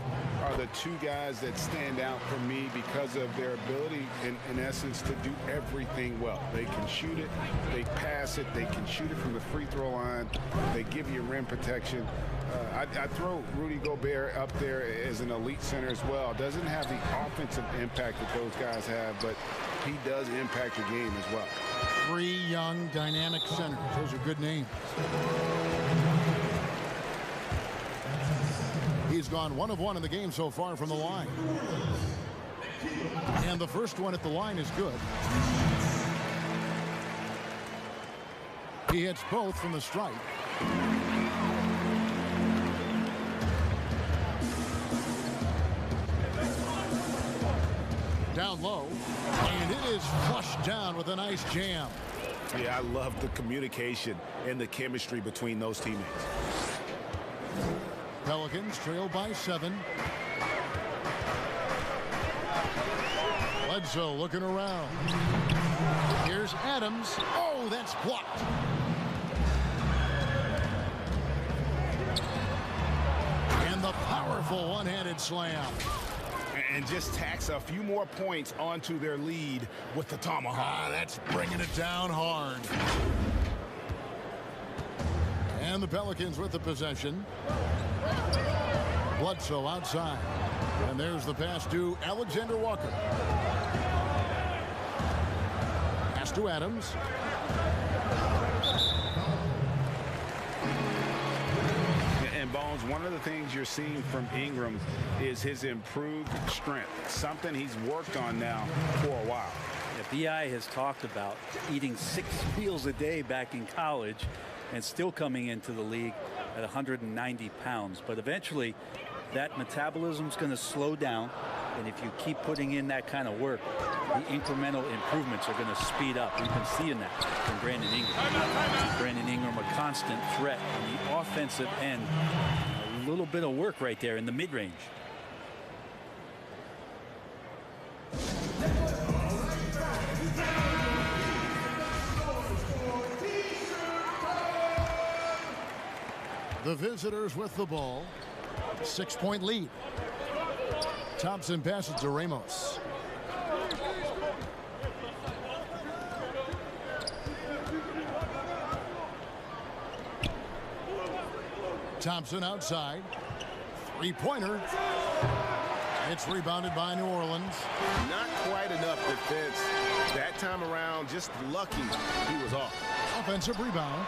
are the two guys that stand out for me because of their ability, in essence, to do everything well. They can shoot it, they pass it, they can shoot it from the free throw line, they give you rim protection. I throw Rudy Gobert up there as an elite center as well. Doesn't have the offensive impact that those guys have, but he does impact the game as well. 3 young, dynamic centers. Those are good names. He's gone 1 of 1 in the game so far from the line. And the first one at the line is good. He hits both from the stripe. Down low, and it is flushed down with a nice jam. Yeah, I love the communication and the chemistry between those teammates. Pelicans trail by 7. Bledsoe looking around. Here's Adams. Oh, that's blocked. And the powerful one-handed slam. And just tacks a few more points onto their lead with the tomahawk. That's bringing it down hard. And the Pelicans with the possession. Bledsoe outside. And there's the pass to Alexander Walker. Pass to Adams. And Bones, one of the things you're seeing from Ingram is his improved strength, something he's worked on now for a while. Yeah, BI has talked about eating 6 meals a day back in college and still coming into the league at 190 pounds. But eventually, that metabolism's going to slow down. And if you keep putting in that kind of work, the incremental improvements are going to speed up. We've been seeing that from Brandon Ingram. Brandon Ingram, a constant threat on the offensive end. A little bit of work right there in the mid-range. The visitors with the ball. 6-point lead. Thompson passes to Ramos. Thompson outside. 3-pointer. It's rebounded by New Orleans. Not quite enough defense that time around. Just lucky he was off. Offensive rebound.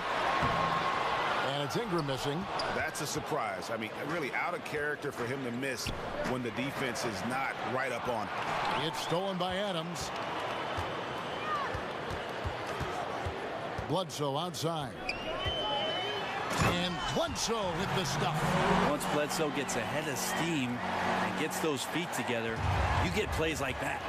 And it's Ingram missing. That's a surprise. I mean, really out of character for him to miss when the defense is not right up on him. It's stolen by Adams. Bledsoe outside. And Bledsoe with the stop. Once Bledsoe gets ahead of steam and gets those feet together, you get plays like that.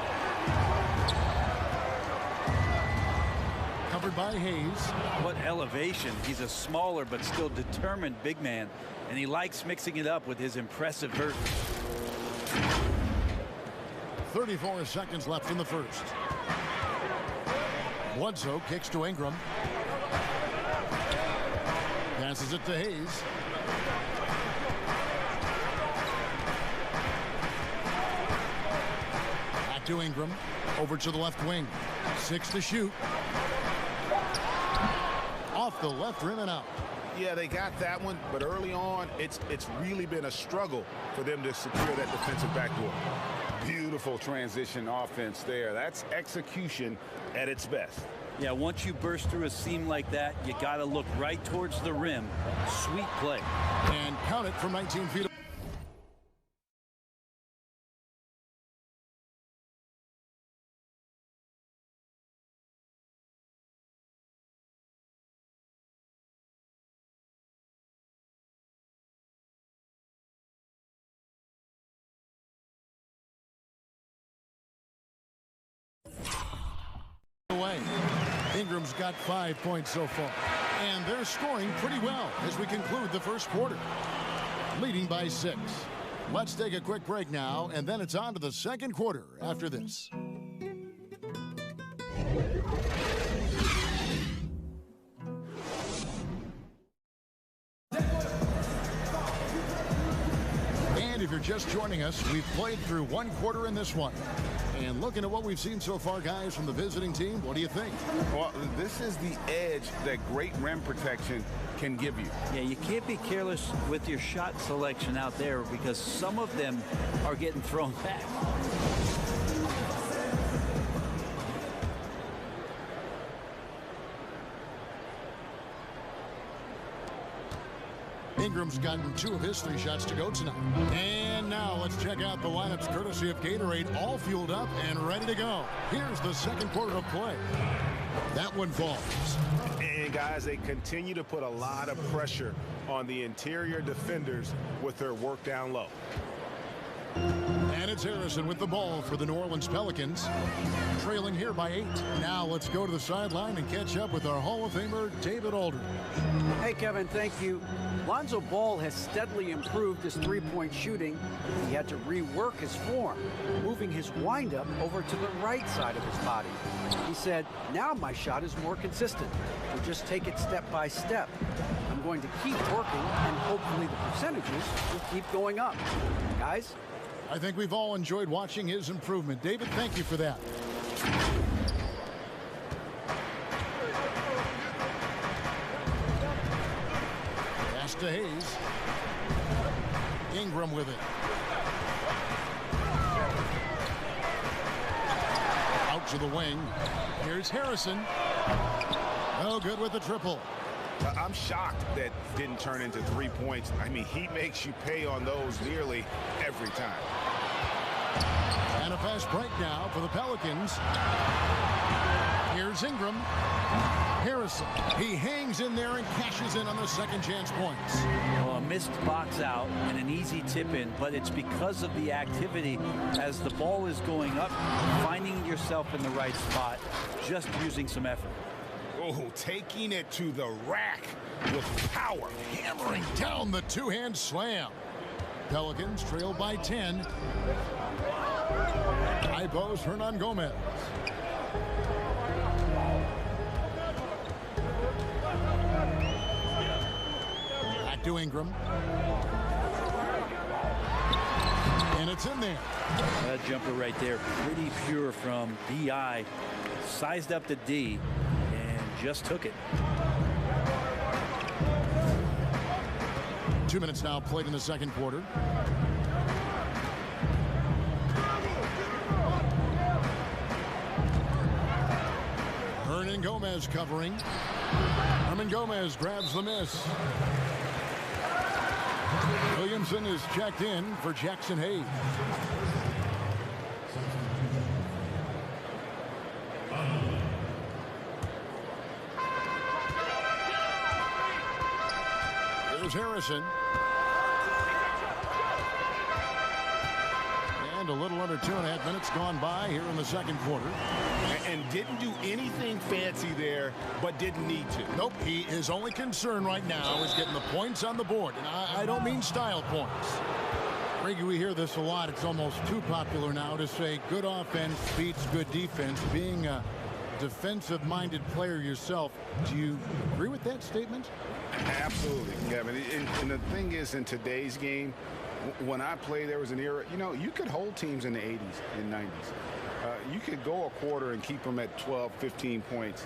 covered by Hayes. What elevation. He's a smaller but still determined big man, and he likes mixing it up with his impressive vert. 34 seconds left in the first. Bledsoe kicks to Ingram. Passes it to Hayes. Back to Ingram. Over to the left wing. 6 to shoot. Off the left rim and out. Yeah, they got that one, but early on, it's really been a struggle for them to secure that defensive backboard. Beautiful transition offense there. That's execution at its best. Yeah, once you burst through a seam like that, you got to look right towards the rim. Sweet play. And count it from 19 feet. Away. Ingram's got 5 points so far. And they're scoring pretty well as we conclude the first quarter. Leading by 6. Let's take a quick break now, and then it's on to the second quarter after this. And if you're just joining us, we've played through one quarter in this one. And looking at what we've seen so far, guys, from the visiting team, what do you think? Well, this is the edge that great rim protection can give you. Yeah, you can't be careless with your shot selection out there because some of them are getting thrown back. Ingram's gotten 2 of his 3 shots to go tonight. And now let's check out the lineups courtesy of Gatorade, all fueled up and ready to go. Here's the second quarter of play. That one falls. And guys, they continue to put a lot of pressure on the interior defenders with their work down low. And it's Harrison with the ball for the New Orleans Pelicans, trailing here by 8. Now let's go to the sideline and catch up with our Hall of Famer, David Aldridge. Hey, Kevin, thank you. Lonzo Ball has steadily improved his three-point shooting. He had to rework his form, moving his windup over to the right side of his body. He said, now my shot is more consistent. We'll just take it step by step. I'm going to keep working, and hopefully the percentages will keep going up. Guys? I think we've all enjoyed watching his improvement. David, thank you for that. Pass to Hayes. Ingram with it. Out to the wing. Here's Harrison. Oh, good with the triple. I'm shocked that didn't turn into 3 points. I mean, he makes you pay on those nearly every time. And a fast break now for the Pelicans. Here's Ingram. Harrison. He hangs in there and cashes in on the second chance points. Well, a missed box out and an easy tip in, but it's because of the activity as the ball is going up, finding yourself in the right spot, just using some effort. Oh, taking it to the rack with power. Hammering down the two-hand slam. Pelicans trail by 10. High post, Hernan Gomez. Back to Ingram. And it's in there. That jumper right there, pretty pure from B.I. Sized up to D and just took it. 2 minutes now played in the second quarter. Hernan Gomez covering. Hernan Gomez grabs the miss. Williamson is checked in for Jackson Hayes. Here's Harrison. And and a little under 2.5 minutes gone by here in the second quarter. And didn't do anything fancy there, but didn't need to. Nope, his only concern right now is getting the points on the board. And I don't mean style points. Reggie, we hear this a lot. It's almost too popular now to say good offense beats good defense. Being a defensive-minded player yourself, do you agree with that statement? Absolutely, Kevin. And the thing is, in today's game, when I played, there was an era, you could hold teams in the 80s and 90s. You could go a quarter and keep them at 12, 15 points.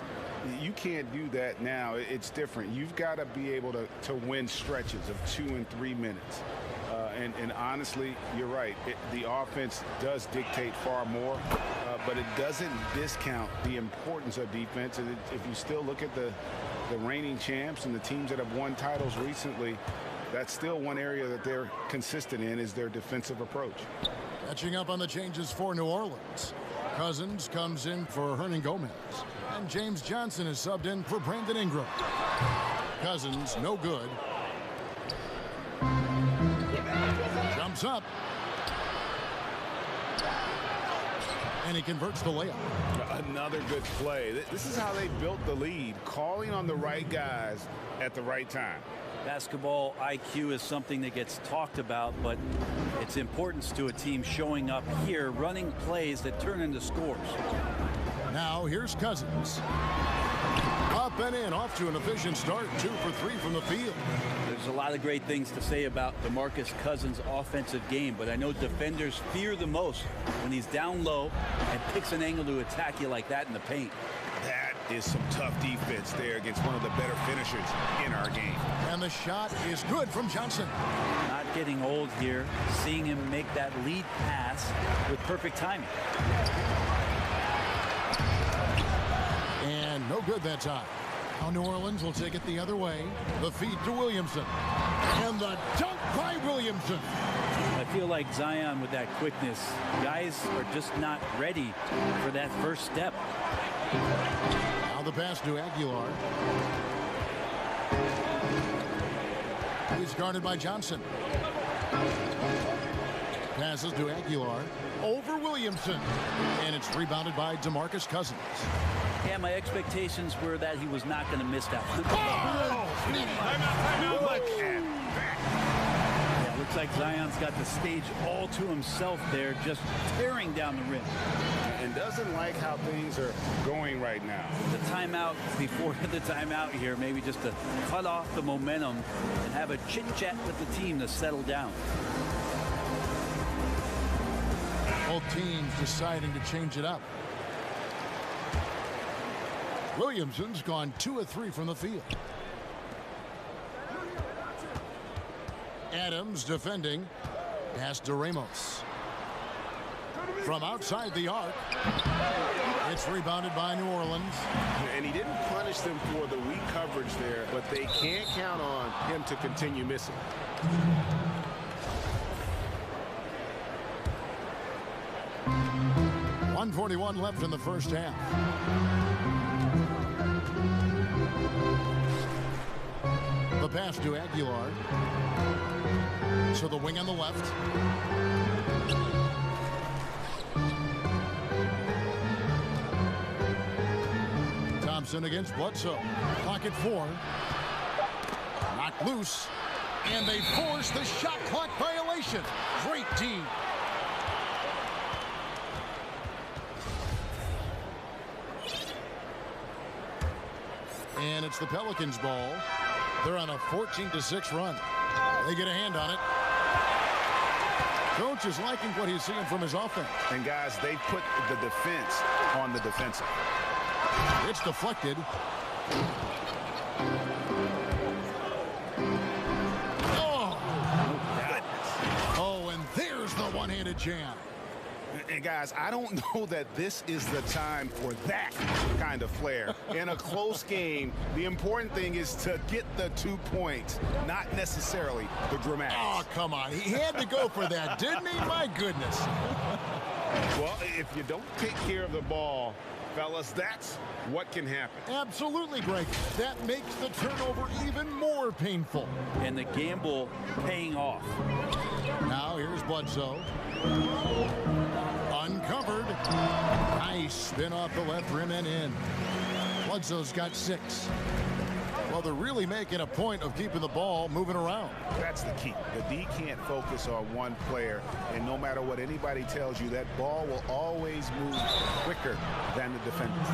You can't do that now. It's different. You've got to be able to win stretches of 2 and 3 minutes. And honestly, you're right. The offense does dictate far more, but it doesn't discount the importance of defense. And if you still look at the reigning champs and the teams that have won titles recently, that's still one area that they're consistent in, is their defensive approach. Catching up on the changes for New Orleans. Cousins comes in for Hernan Gomez. And James Johnson is subbed in for Brandon Ingram. Cousins, no good. Jumps up. And he converts the layup. Another good play. This is how they built the lead, calling on the right guys at the right time. Basketball IQ is something that gets talked about, but its importance to a team showing up here, running plays that turn into scores. Now here's Cousins. Up and in, off to an efficient start. 2 for 3 from the field. There's a lot of great things to say about DeMarcus Cousins' offensive game, but I know defenders fear the most when he's down low and picks an angle to attack you like that in the paint. That is some tough defense there against one of the better finishers in our game. And the shot is good from Johnson. Not getting old here, seeing him make that lead pass with perfect timing. And no good that time. Now New Orleans will take it the other way. The feed to Williamson. And the dunk by Williamson. I feel like Zion with that quickness, guys are just not ready for that first step. Now the pass to Aguilar. He's guarded by Johnson. Passes to Aguilar. Over Williamson. And it's rebounded by DeMarcus Cousins. Yeah, my expectations were that he was not going to miss that one. Yeah, looks like Zion's got the stage all to himself there, just tearing down the rim. And doesn't like how things are going right now. The timeout before the timeout here, maybe just to cut off the momentum and have a chit-chat with the team to settle down. Both teams deciding to change it up. Williamson's gone 2 of 3 from the field. Adams defending. Pass to Ramos. From outside the arc. It's rebounded by New Orleans. And he didn't punish them for the weak coverage there, but they can't count on him to continue missing. 1:41 left in the first half. The pass to Aguilar. So the wing on the left. Thompson against Bledsoe. Clock at 4. Knocked loose. And they force the shot clock violation. Great team. And it's the Pelicans' ball. They're on a 14-6 run. They get a hand on it. Coach is liking what he's seeing from his offense. And guys, they put the defense on the defensive. It's deflected. Oh, and there's the one-handed jam. And guys, I don't know that this is the time for that kind of flair. In a close game, the important thing is to get the 2 points, not necessarily the dramatics. Oh, come on. He had to go for that, didn't he? My goodness. Well, if you don't take care of the ball, fellas, that's what can happen. Absolutely, Greg. That makes the turnover even more painful. And the gamble paying off. Now here's Bledsoe. Uncovered. Nice spin off the left rim and in. Bledsoe's got 6. Well, they're really making a point of keeping the ball moving around. That's the key. The D can't focus on one player, and no matter what anybody tells you, that ball will always move quicker than the defenders.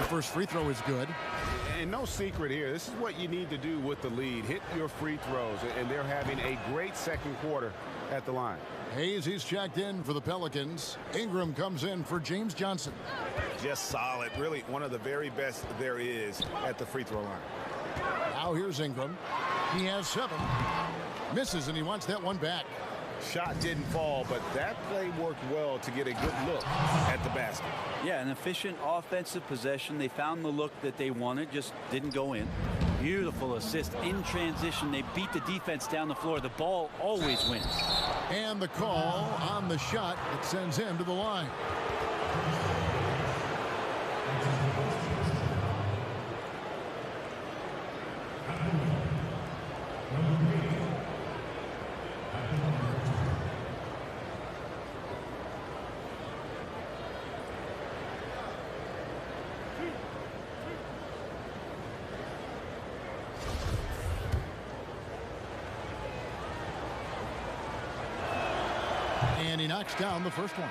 First free throw is good. And no secret here. This is what you need to do with the lead. Hit your free throws. And they're having a great second quarter at the line. Hayes, he's checked in for the Pelicans. Ingram comes in for James Johnson. Just solid. Really one of the very best there is at the free throw line. Now here's Ingram. He has 7. Misses, and he wants that one back. Shot didn't fall, but that play worked well to get a good look at the basket. Yeah, an efficient offensive possession. They found the look that they wanted, just didn't go in. Beautiful assist in transition. They beat the defense down the floor. The ball always wins. And the call on the shot that sends him to the line. And he knocks down the first one.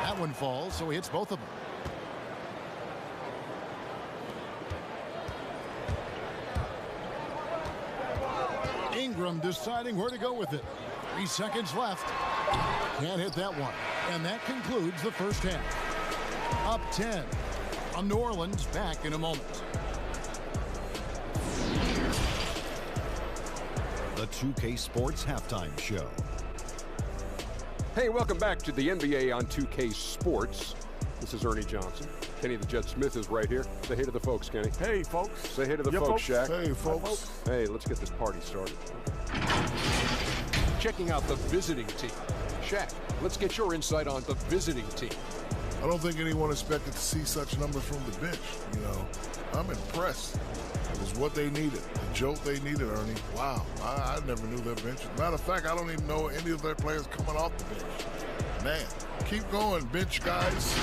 That one falls, so he hits both of them. Ingram deciding where to go with it. 3 seconds left. Can't hit that one. And that concludes the first half. Up 10. New Orleans back in a moment. The 2K Sports Halftime Show. Hey, welcome back to the NBA on 2K Sports. This is Ernie Johnson. Kenny the Jet Smith is right here. Say hey to the folks, Kenny. Hey, folks. Say hey to the folks, Shaq. Hey, folks. Hey, let's get this party started. Checking out the visiting team. Shaq, let's get your insight on the visiting team. I don't think anyone expected to see such numbers from the bench. You know, I'm impressed. It was what they needed. The jolt they needed, Ernie. Wow, I never knew their bench. Matter of fact, I don't even know any of their players coming off the bench. Man, keep going, bench guys.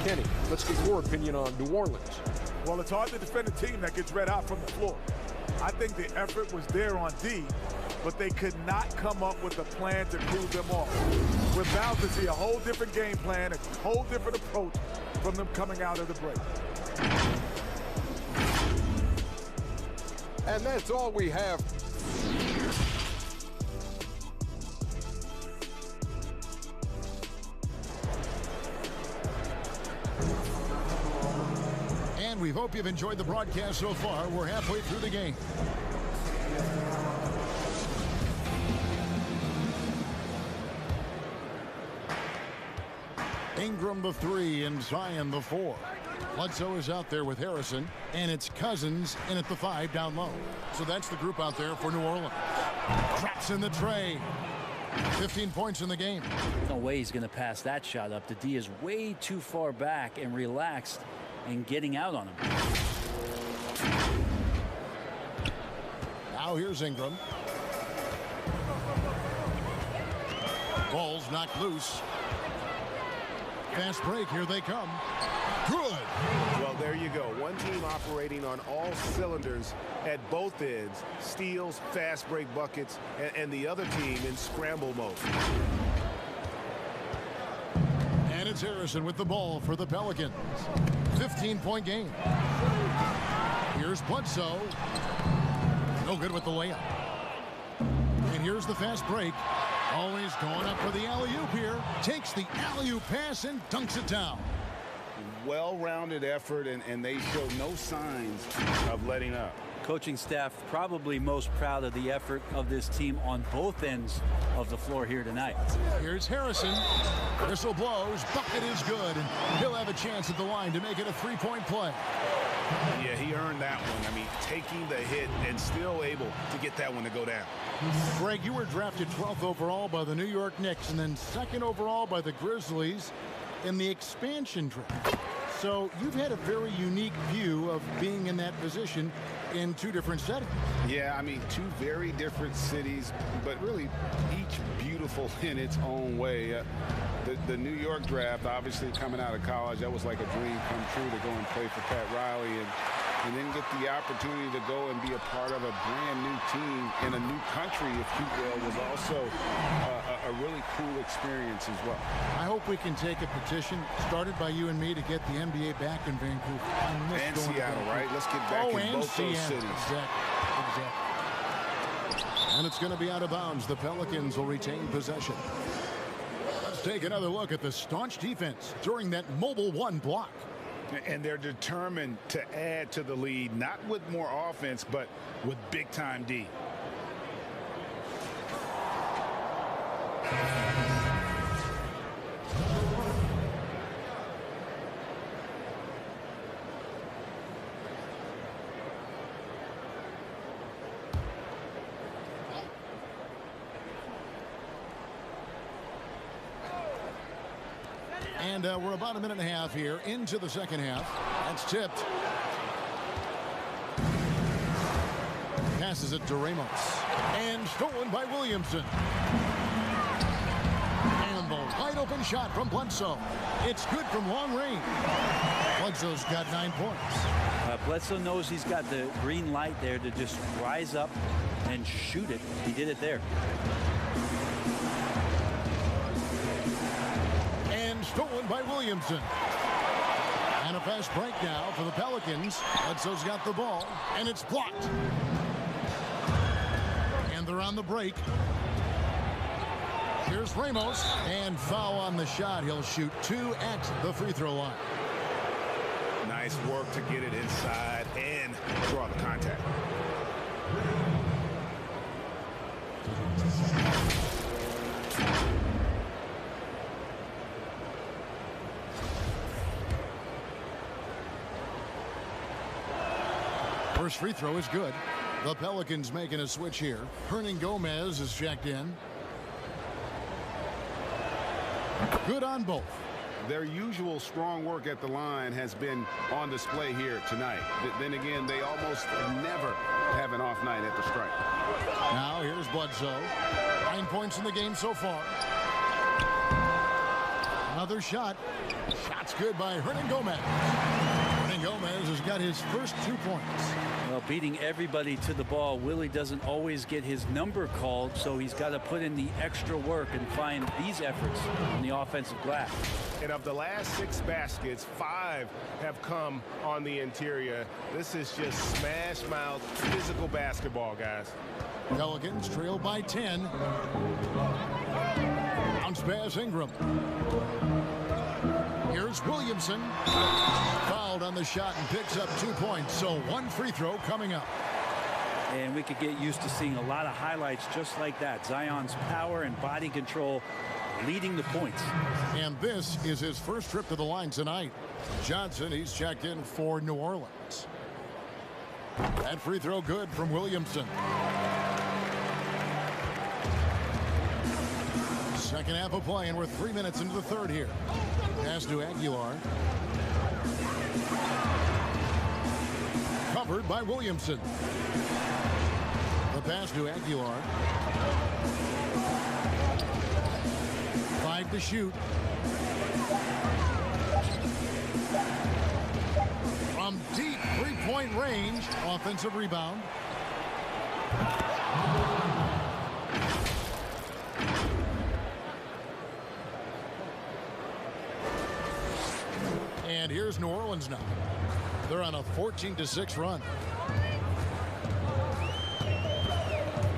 Kenny, let's get your opinion on New Orleans. Well, it's hard to defend a team that gets read out from the floor. I think the effort was there on D, but they could not come up with a plan to cool them off. We're bound to see a whole different game plan, a whole different approach from them coming out of the break. And that's all we have. And we hope you've enjoyed the broadcast so far. We're halfway through the game. Ingram the 3 and Zion the 4. Bledsoe is out there with Harrison, and it's Cousins in at the 5 down low. So that's the group out there for New Orleans. Drops in the tray. 15 points in the game. No way he's going to pass that shot up. The D is way too far back and relaxed and getting out on him. Now here's Ingram. Ball's knocked loose. Fast break, here they come. Good. Well, there you go. One team operating on all cylinders at both ends. Steals, fast break buckets, and the other team in scramble mode. And it's Harrison with the ball for the Pelicans. 15-point game. Here's Bledsoe. No good with the layup. And here's the fast break. Oh, he's going up for the alley-oop here. Takes the alley-oop pass and dunks it down. Well-rounded effort, and they show no signs of letting up. Coaching staff probably most proud of the effort of this team on both ends of the floor here tonight. Here's Harrison. Whistle blows. Bucket is good, and he'll have a chance at the line to make it a three-point play. Yeah, he earned that one. I mean, taking the hit and still able to get that one to go down. Greg, you were drafted 12th overall by the New York Knicks and then 2nd overall by the Grizzlies in the expansion draft. So you've had a very unique view of being in that position in two different settings. Yeah, I mean, two very different cities, but really each beautiful in its own way. The New York draft, obviously coming out of college, that was like a dream come true to go and play for Pat Riley and then get the opportunity to go and be a part of a brand new team in a new country, if you will, was also a really cool experience as well. I hope we can take a petition started by you and me to get the NBA back in Vancouver. And Seattle, right? Let's get back in both those cities. Exactly. And it's going to be out of bounds. The Pelicans will retain possession. Let's take another look at the staunch defense during that mobile one block. And they're determined to add to the lead, not with more offense, but with big-time D. And we're about a minute and a half here into the second half. That's tipped. Passes it to Ramos. And stolen by Williamson. And the wide open shot from Bledsoe. It's good from long range. Bledsoe's got 9 points. Bledsoe knows he's got the green light there to just rise up and shoot it. He did it there. Stolen by Williamson. And a fast break now for the Pelicans. Bledsoe's got the ball, and it's blocked. And they're on the break. Here's Ramos, and foul on the shot. He'll shoot 2 at the free throw line. Nice work to get it inside and draw the contact. First free throw is good. The Pelicans making a switch here. Hernangomez is checked in. Good on both. Their usual strong work at the line has been on display here tonight. Then again, they almost never have an off night at the stripe. Now here's Bledsoe. 9 points in the game so far. Another shot. Shot's good by Hernangomez. Hernangomez has got his first 2 points. Well, beating everybody to the ball, Willie doesn't always get his number called, so he's got to put in the extra work and find these efforts on the offensive glass. And of the last 6 baskets, 5 have come on the interior. This is just smash mouth physical basketball, guys. Pelicans trail by 10. Bounce pass Ingram. Here's Williamson. Fouled on the shot and picks up 2 points. So 1 free throw coming up. And we could get used to seeing a lot of highlights just like that. Zion's power and body control leading the points. And this is his first trip to the line tonight. Johnson, he's checked in for New Orleans. That free throw good from Williamson. Second half of play, and we're 3 minutes into the third here. Pass to Aguilar. Covered by Williamson. The pass to Aguilar. 5 to shoot. From deep three-point range, offensive rebound. And here's New Orleans now. They're on a 14-6 run.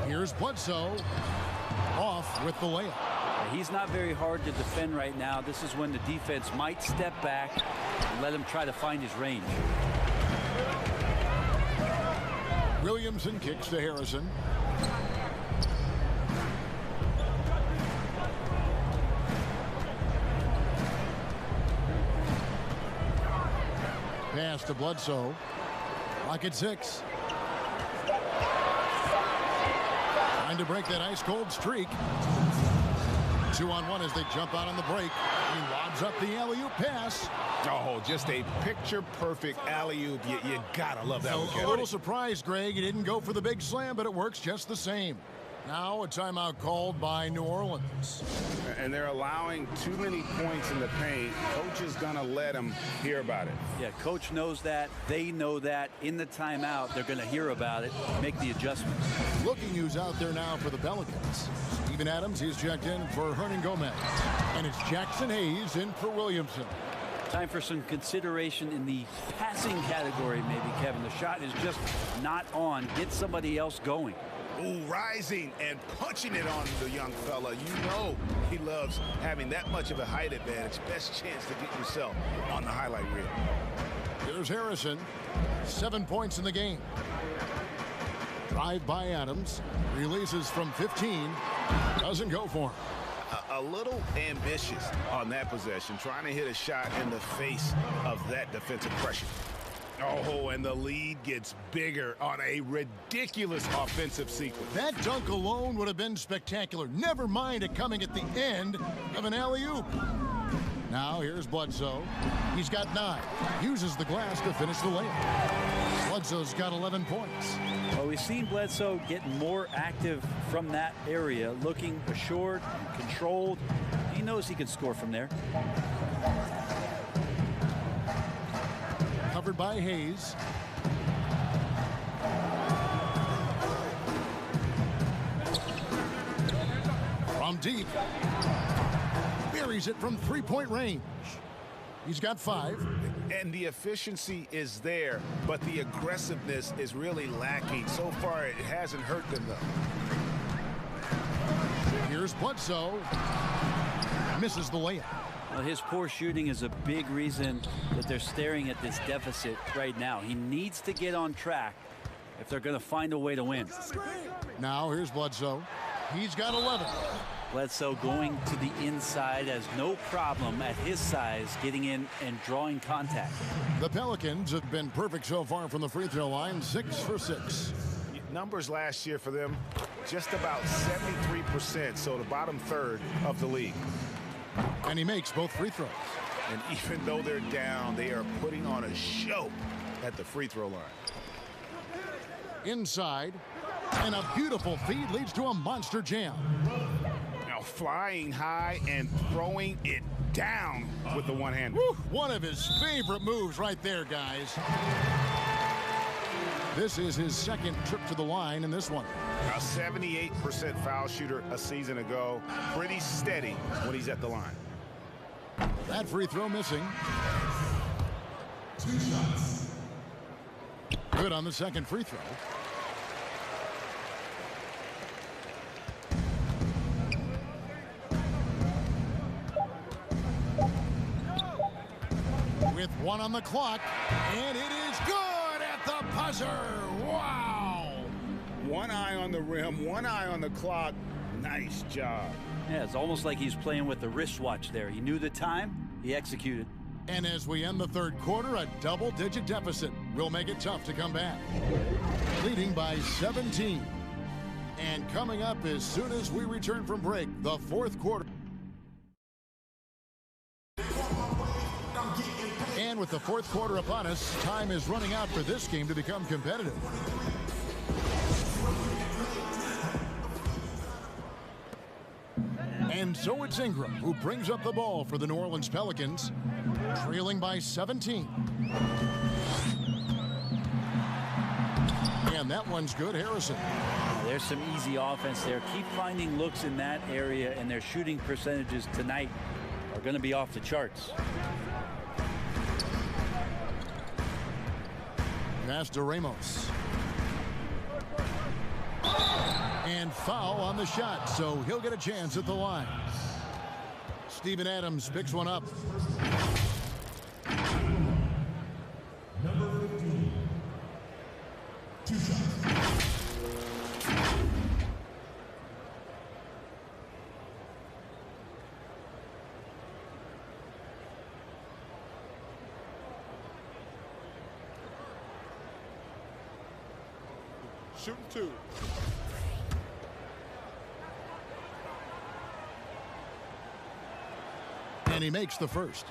Here's Bledsoe. off with the layup. He's not very hard to defend right now. This is when the defense might step back and let him try to find his range. Williamson kicks to Harrison. Pass to Bledsoe. Clock at 6. Trying to break that ice-cold streak. 2-on-1 as they jump out on the break. He lobs up the alley-oop pass. Oh, just a picture-perfect alley-oop. You gotta love that. A little surprised, Greg. He didn't go for the big slam, but it works just the same. Now a timeout called by New Orleans. And they're allowing too many points in the paint. Coach is going to let them hear about it. Yeah, coach knows that. They know that. In the timeout, they're going to hear about it, make the adjustments. Looking who's out there now for the Pelicans. Steven Adams, he's checked in for Hernan Gomez. And it's Jackson Hayes in for Williamson. Time for some consideration in the passing category, maybe, Kevin. The shot is just not on. Get somebody else going. Ooh, rising and punching it on the young fella. You know he loves having that much of a height advantage. Best chance to get yourself on the highlight reel. Here's Harrison. 7 points in the game. Drive by Adams. Releases from 15. Doesn't go for him. A little ambitious on that possession, trying to hit a shot in the face of that defensive pressure. Oh, and the lead gets bigger on a ridiculous offensive sequence. That dunk alone would have been spectacular. Never mind it coming at the end of an alley-oop. Now here's Bledsoe. He's got 9. Uses the glass to finish the layup. Bledsoe's got 11 points. Well, we've seen Bledsoe get more active from that area, looking assured and controlled. He knows he can score from there. Covered by Hayes. From deep. Buries it from 3-point range. He's got 5. And the efficiency is there, but the aggressiveness is really lacking. So far, it hasn't hurt them, though. Here's Bledsoe. Misses the layup. Well, his poor shooting is a big reason that they're staring at this deficit right now. He needs to get on track if they're going to find a way to win. Now here's Bledsoe. He's got 11. Bledsoe going to the inside has no problem at his size getting in and drawing contact. The Pelicans have been perfect so far from the free throw line, 6 for 6. Numbers last year for them, just about 73%, so the bottom third of the league. And he makes both free throws. And even though they're down, they are putting on a show at the free throw line. Inside, and a beautiful feed leads to a monster jam. Now flying high and throwing it down with the one-hander. One of his favorite moves right there, guys. This is his second trip to the line in this one. A 78% foul shooter a season ago. Pretty steady when he's at the line. That free throw missing. 2 shots. Good on the second free throw. With 1 on the clock, and it is good at the buzzer. Wow! One eye on the rim, one eye on the clock. Nice job. Yeah, it's almost like he's playing with the wristwatch there. He knew the time, he executed. And as we end the third quarter, a double-digit deficit will make it tough to come back. Leading by 17. And coming up as soon as we return from break, the fourth quarter. And with the fourth quarter upon us, time is running out for this game to become competitive. And so it's Ingram who brings up the ball for the New Orleans Pelicans, trailing by 17. And that one's good, Harrison. There's some easy offense there. Keep finding looks in that area, and their shooting percentages tonight are going to be off the charts. Pass to Ramos. And And foul on the shot, so he'll get a chance at the line. Steven Adams picks one up. Number 15. 2 shots. Shooting 2. And he makes the first.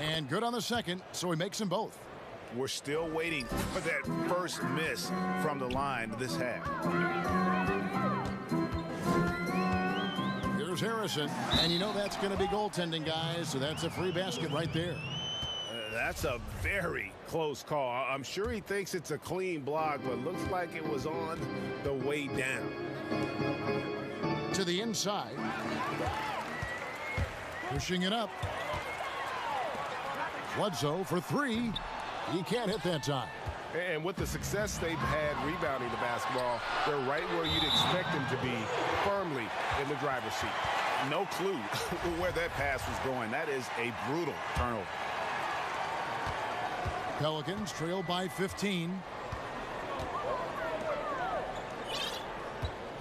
And good on the second, so he makes them both. We're still waiting for that first miss from the line this half. Here's Harrison, and you know that's going to be goaltending, guys, so that's a free basket right there. That's a very close call. I'm sure he thinks it's a clean block, but looks like it was on the way down. To the inside. Pushing it up. Bledsoe for 3. He can't hit that time. And with the success they've had rebounding the basketball, they're right where you'd expect them to be, firmly in the driver's seat. No clue where that pass was going. That is a brutal turnover. Pelicans trail by 15.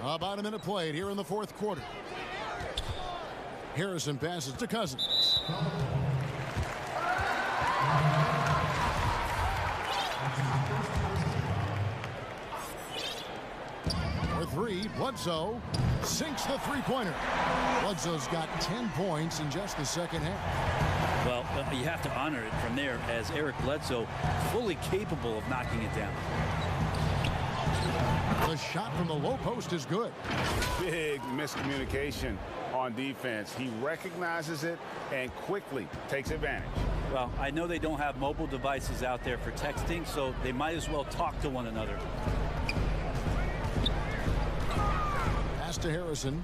About a minute played here in the fourth quarter. Harrison passes to Cousins. For 3, Bledsoe sinks the three-pointer. Bledsoe's got 10 points in just the second half. Well, you have to honor it from there, as Eric Bledsoe fully capable of knocking it down. The shot from the low post is good. Big miscommunication on defense. He recognizes it and quickly takes advantage. Well, I know they don't have mobile devices out there for texting, so they might as well talk to one another. Pass to Harrison.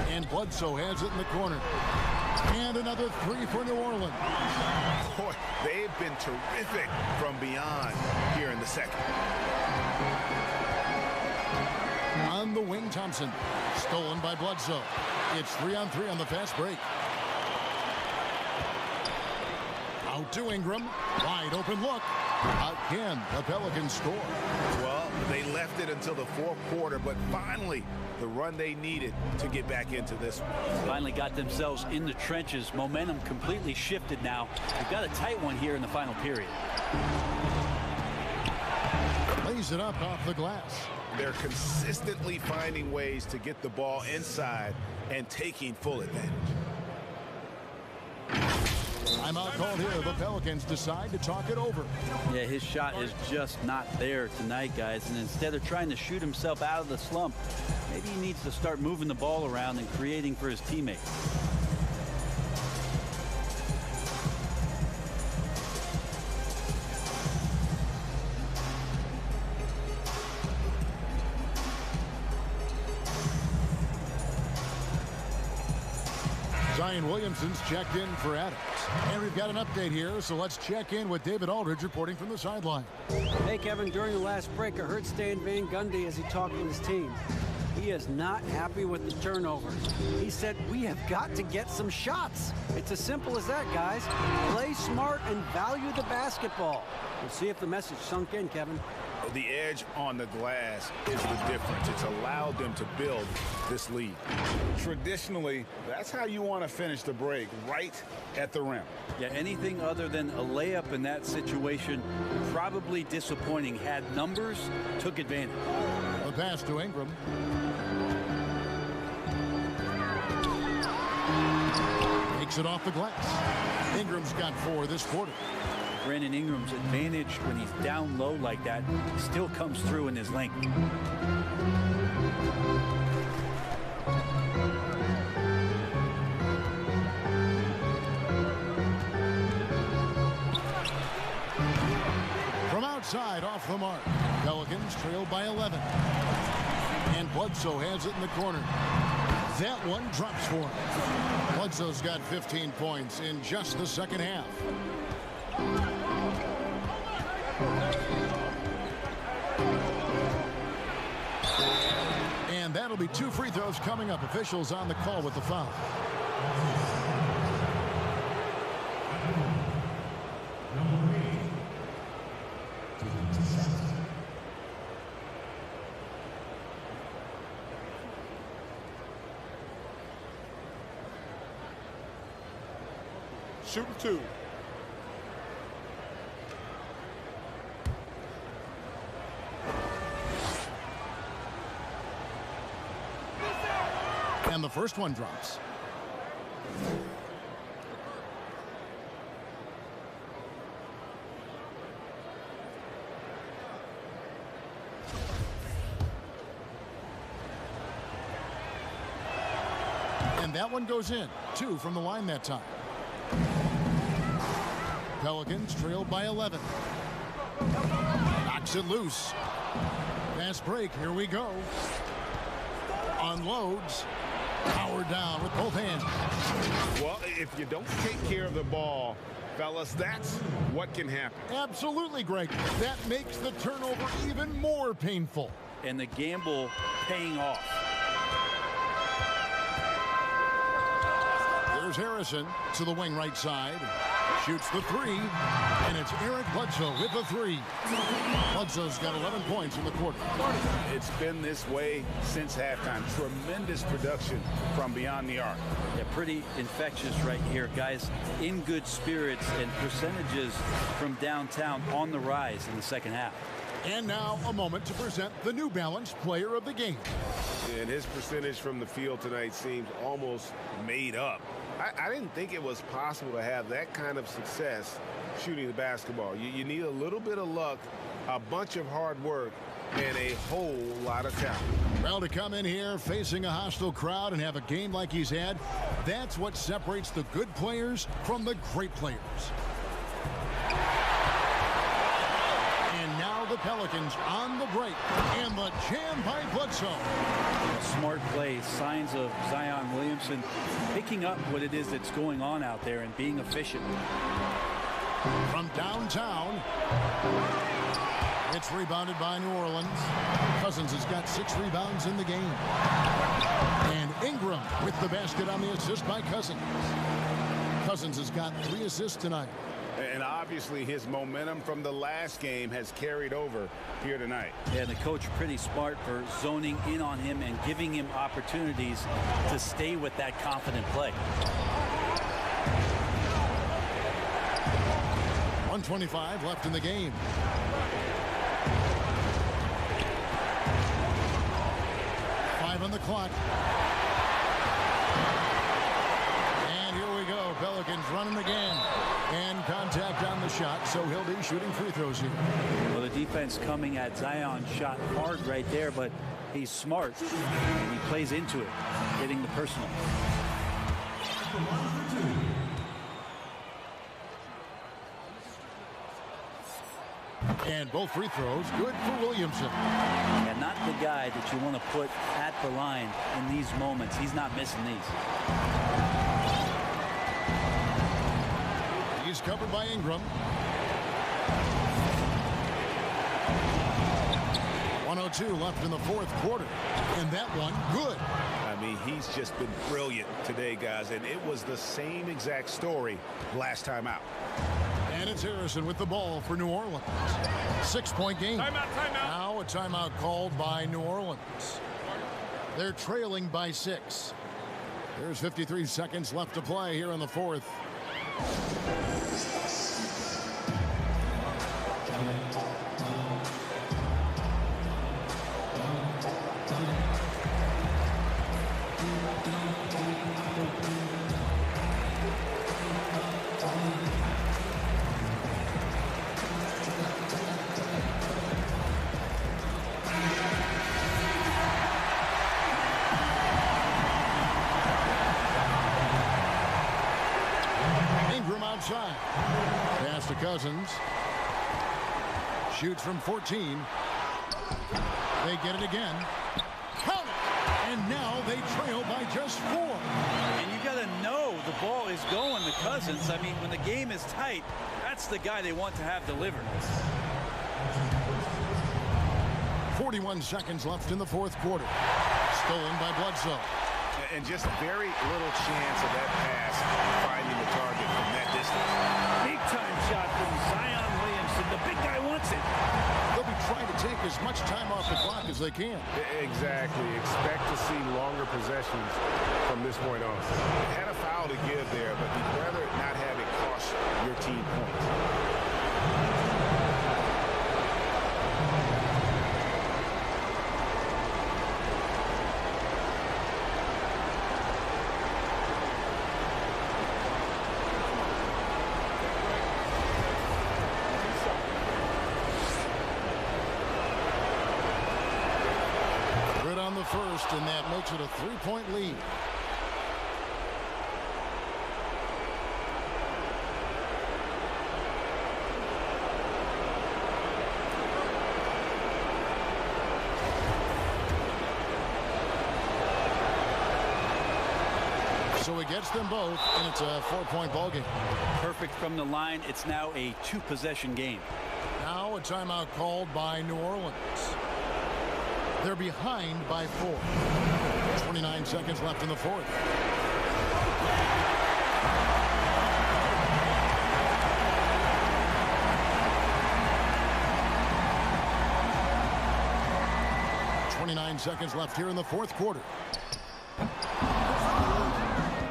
And Bledsoe has it in the corner. And another 3 for New Orleans. Boy, they've been terrific from beyond here in the second. On the wing, Thompson. Stolen by Bledsoe. It's 3-on-3 on the fast break. Out to Ingram. Wide open look. Again, the Pelicans score. Well, they left it until the fourth quarter, but finally the run they needed to get back into this one. Finally got themselves in the trenches. Momentum completely shifted now. They've got a tight one here in the final period. Lays it up off the glass. They're consistently finding ways to get the ball inside and taking full advantage. Timeout called here. The Pelicans decide to talk it over. Yeah, his shot is just not there tonight, guys. And instead of trying to shoot himself out of the slump, maybe he needs to start moving the ball around and creating for his teammates. Zion Williamson's checked in for Adams. And we've got an update here, so let's check in with David Aldridge reporting from the sideline. Hey, Kevin, during the last break, I heard Stan Van Gundy as he talked with his team. He is not happy with the turnovers. He said, we have got to get some shots. It's as simple as that, guys. Play smart and value the basketball. We'll see if the message sunk in, Kevin. The edge on the glass is the difference. It's allowed them to build this lead. Traditionally, that's how you want to finish the break, right at the rim. Yeah, anything other than a layup in that situation, probably disappointing. Had numbers, took advantage. The pass to Ingram. Takes it off the glass. Ingram's got 4 this quarter. Brandon Ingram's advantage when he's down low like that still comes through in his length. From outside, off the mark. Pelicans trail by 11. And Bledsoe has it in the corner. That one drops for him. Bledsoe's got 15 points in just the second half. And that'll be 2 free throws coming up. Officials on the call with the foul. Shooting 2. And the first one drops. And that one goes in. 2 from the line that time. Pelicans trail by 11. Knocks it loose. Fast break. Here we go. Unloads. Powered down with both hands. Well, if you don't take care of the ball, fellas, that's what can happen. Absolutely, Greg. That makes the turnover even more painful. And the gamble paying off. There's Harrison to the wing right side. Shoots the 3, and it's Eric Bledsoe with the 3. Bledsoe's got 11 points in the quarter. It's been this way since halftime. Tremendous production from beyond the arc. Yeah, pretty infectious right here. Guys in good spirits and percentages from downtown on the rise in the second half. And now a moment to present the New Balance Player of the Game. And his percentage from the field tonight seems almost made up. I didn't think it was possible to have that kind of success shooting the basketball. You need a little bit of luck, a bunch of hard work, and a whole lot of talent. Well, to come in here facing a hostile crowd and have a game like he's had, that's what separates the good players from the great players. And now the Pelicans on the break, and the jam by Bledsoe. Smart play, signs of Zion Williamson picking up what it is that's going on out there and being efficient. From downtown, it's rebounded by New Orleans. Cousins has got 6 rebounds in the game. And Ingram with the basket on the assist by Cousins. Cousins has got 3 assists tonight. And obviously his momentum from the last game has carried over here tonight. Yeah, the coach pretty smart for zoning in on him and giving him opportunities to stay with that confident play. 1:25 left in the game. Five on the clock. And here we go. Pelicans running again. And contact on the shot, so he'll be shooting free throws here. Well, the defense coming at Zion shot hard right there, but he's smart and he plays into it, getting the personal. And both free throws good for Williamson. And not the guy that you want to put at the line in these moments. He's not missing these. He's covered by Ingram. 1:02 left in the fourth quarter. And that one, good. I mean, he's just been brilliant today, guys. And it was the same exact story last time out. And it's Harrison with the ball for New Orleans. 6-point game. Timeout, timeout. Now a timeout called by New Orleans. They're trailing by 6. There's 53 seconds left to play here in the fourth. Outside. Pass to Cousins. Shoots from 14. They get it again. Count it! And now they trail by just 4. And you got to know the ball is going to Cousins. I mean, when the game is tight, that's the guy they want to have delivered. 41 seconds left in the fourth quarter. Stolen by Bledsoe. And just very little chance of that pass finding the target from that distance. Big time shot from Zion Williamson. The big guy wants it. They'll be trying to take as much time off the clock as they can. Exactly. Expect to see longer possessions from this point on. Had a foul to give there, but you'd rather not have it cost your team points. First, and that makes it a 3-point lead. So he gets them both, and it's a 4-point ball game. Perfect from the line. It's now a 2-possession game. Now a timeout called by New Orleans. They're behind by 4. 29 seconds left in the fourth. Seconds left here in the fourth quarter.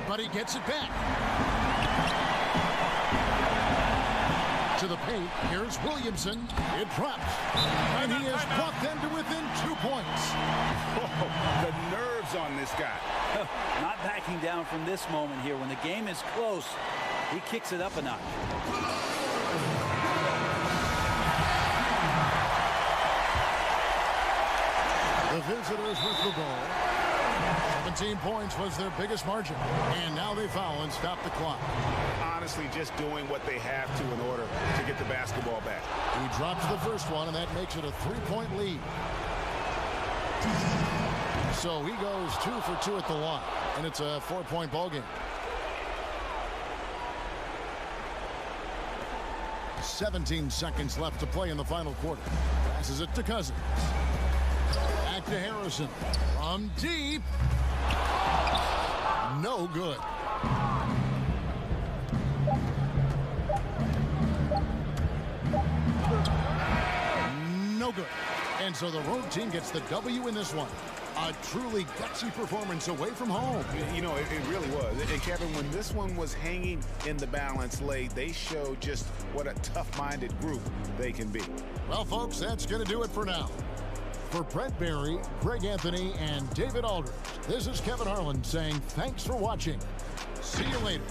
But he gets it back. To the paint, here's Williamson. It drops. And he has brought them to within 2 points. Oh, the nerves on this guy. Not backing down from this moment here. When the game is close, he kicks it up a notch. The visitors with the ball. 17 points was their biggest margin. And now they foul and stop the clock. Honestly, just doing what they have to in order to get the basketball back. He drops the first one, and that makes it a 3-point lead. So he goes 2 for 2 at the line, and it's a 4-point ball game. 17 seconds left to play in the final quarter. Passes it to Cousins. Back to Harrison. From deep. No good. No good. And so the road team gets the W in this one. A truly gutsy performance away from home. You know, it really was. And Kevin, when this one was hanging in the balance late, they showed just what a tough-minded group they can be. Well, folks, that's going to do it for now. For Brett Barry, Greg Anthony, and David Aldridge, this is Kevin Harlan saying thanks for watching. See you later.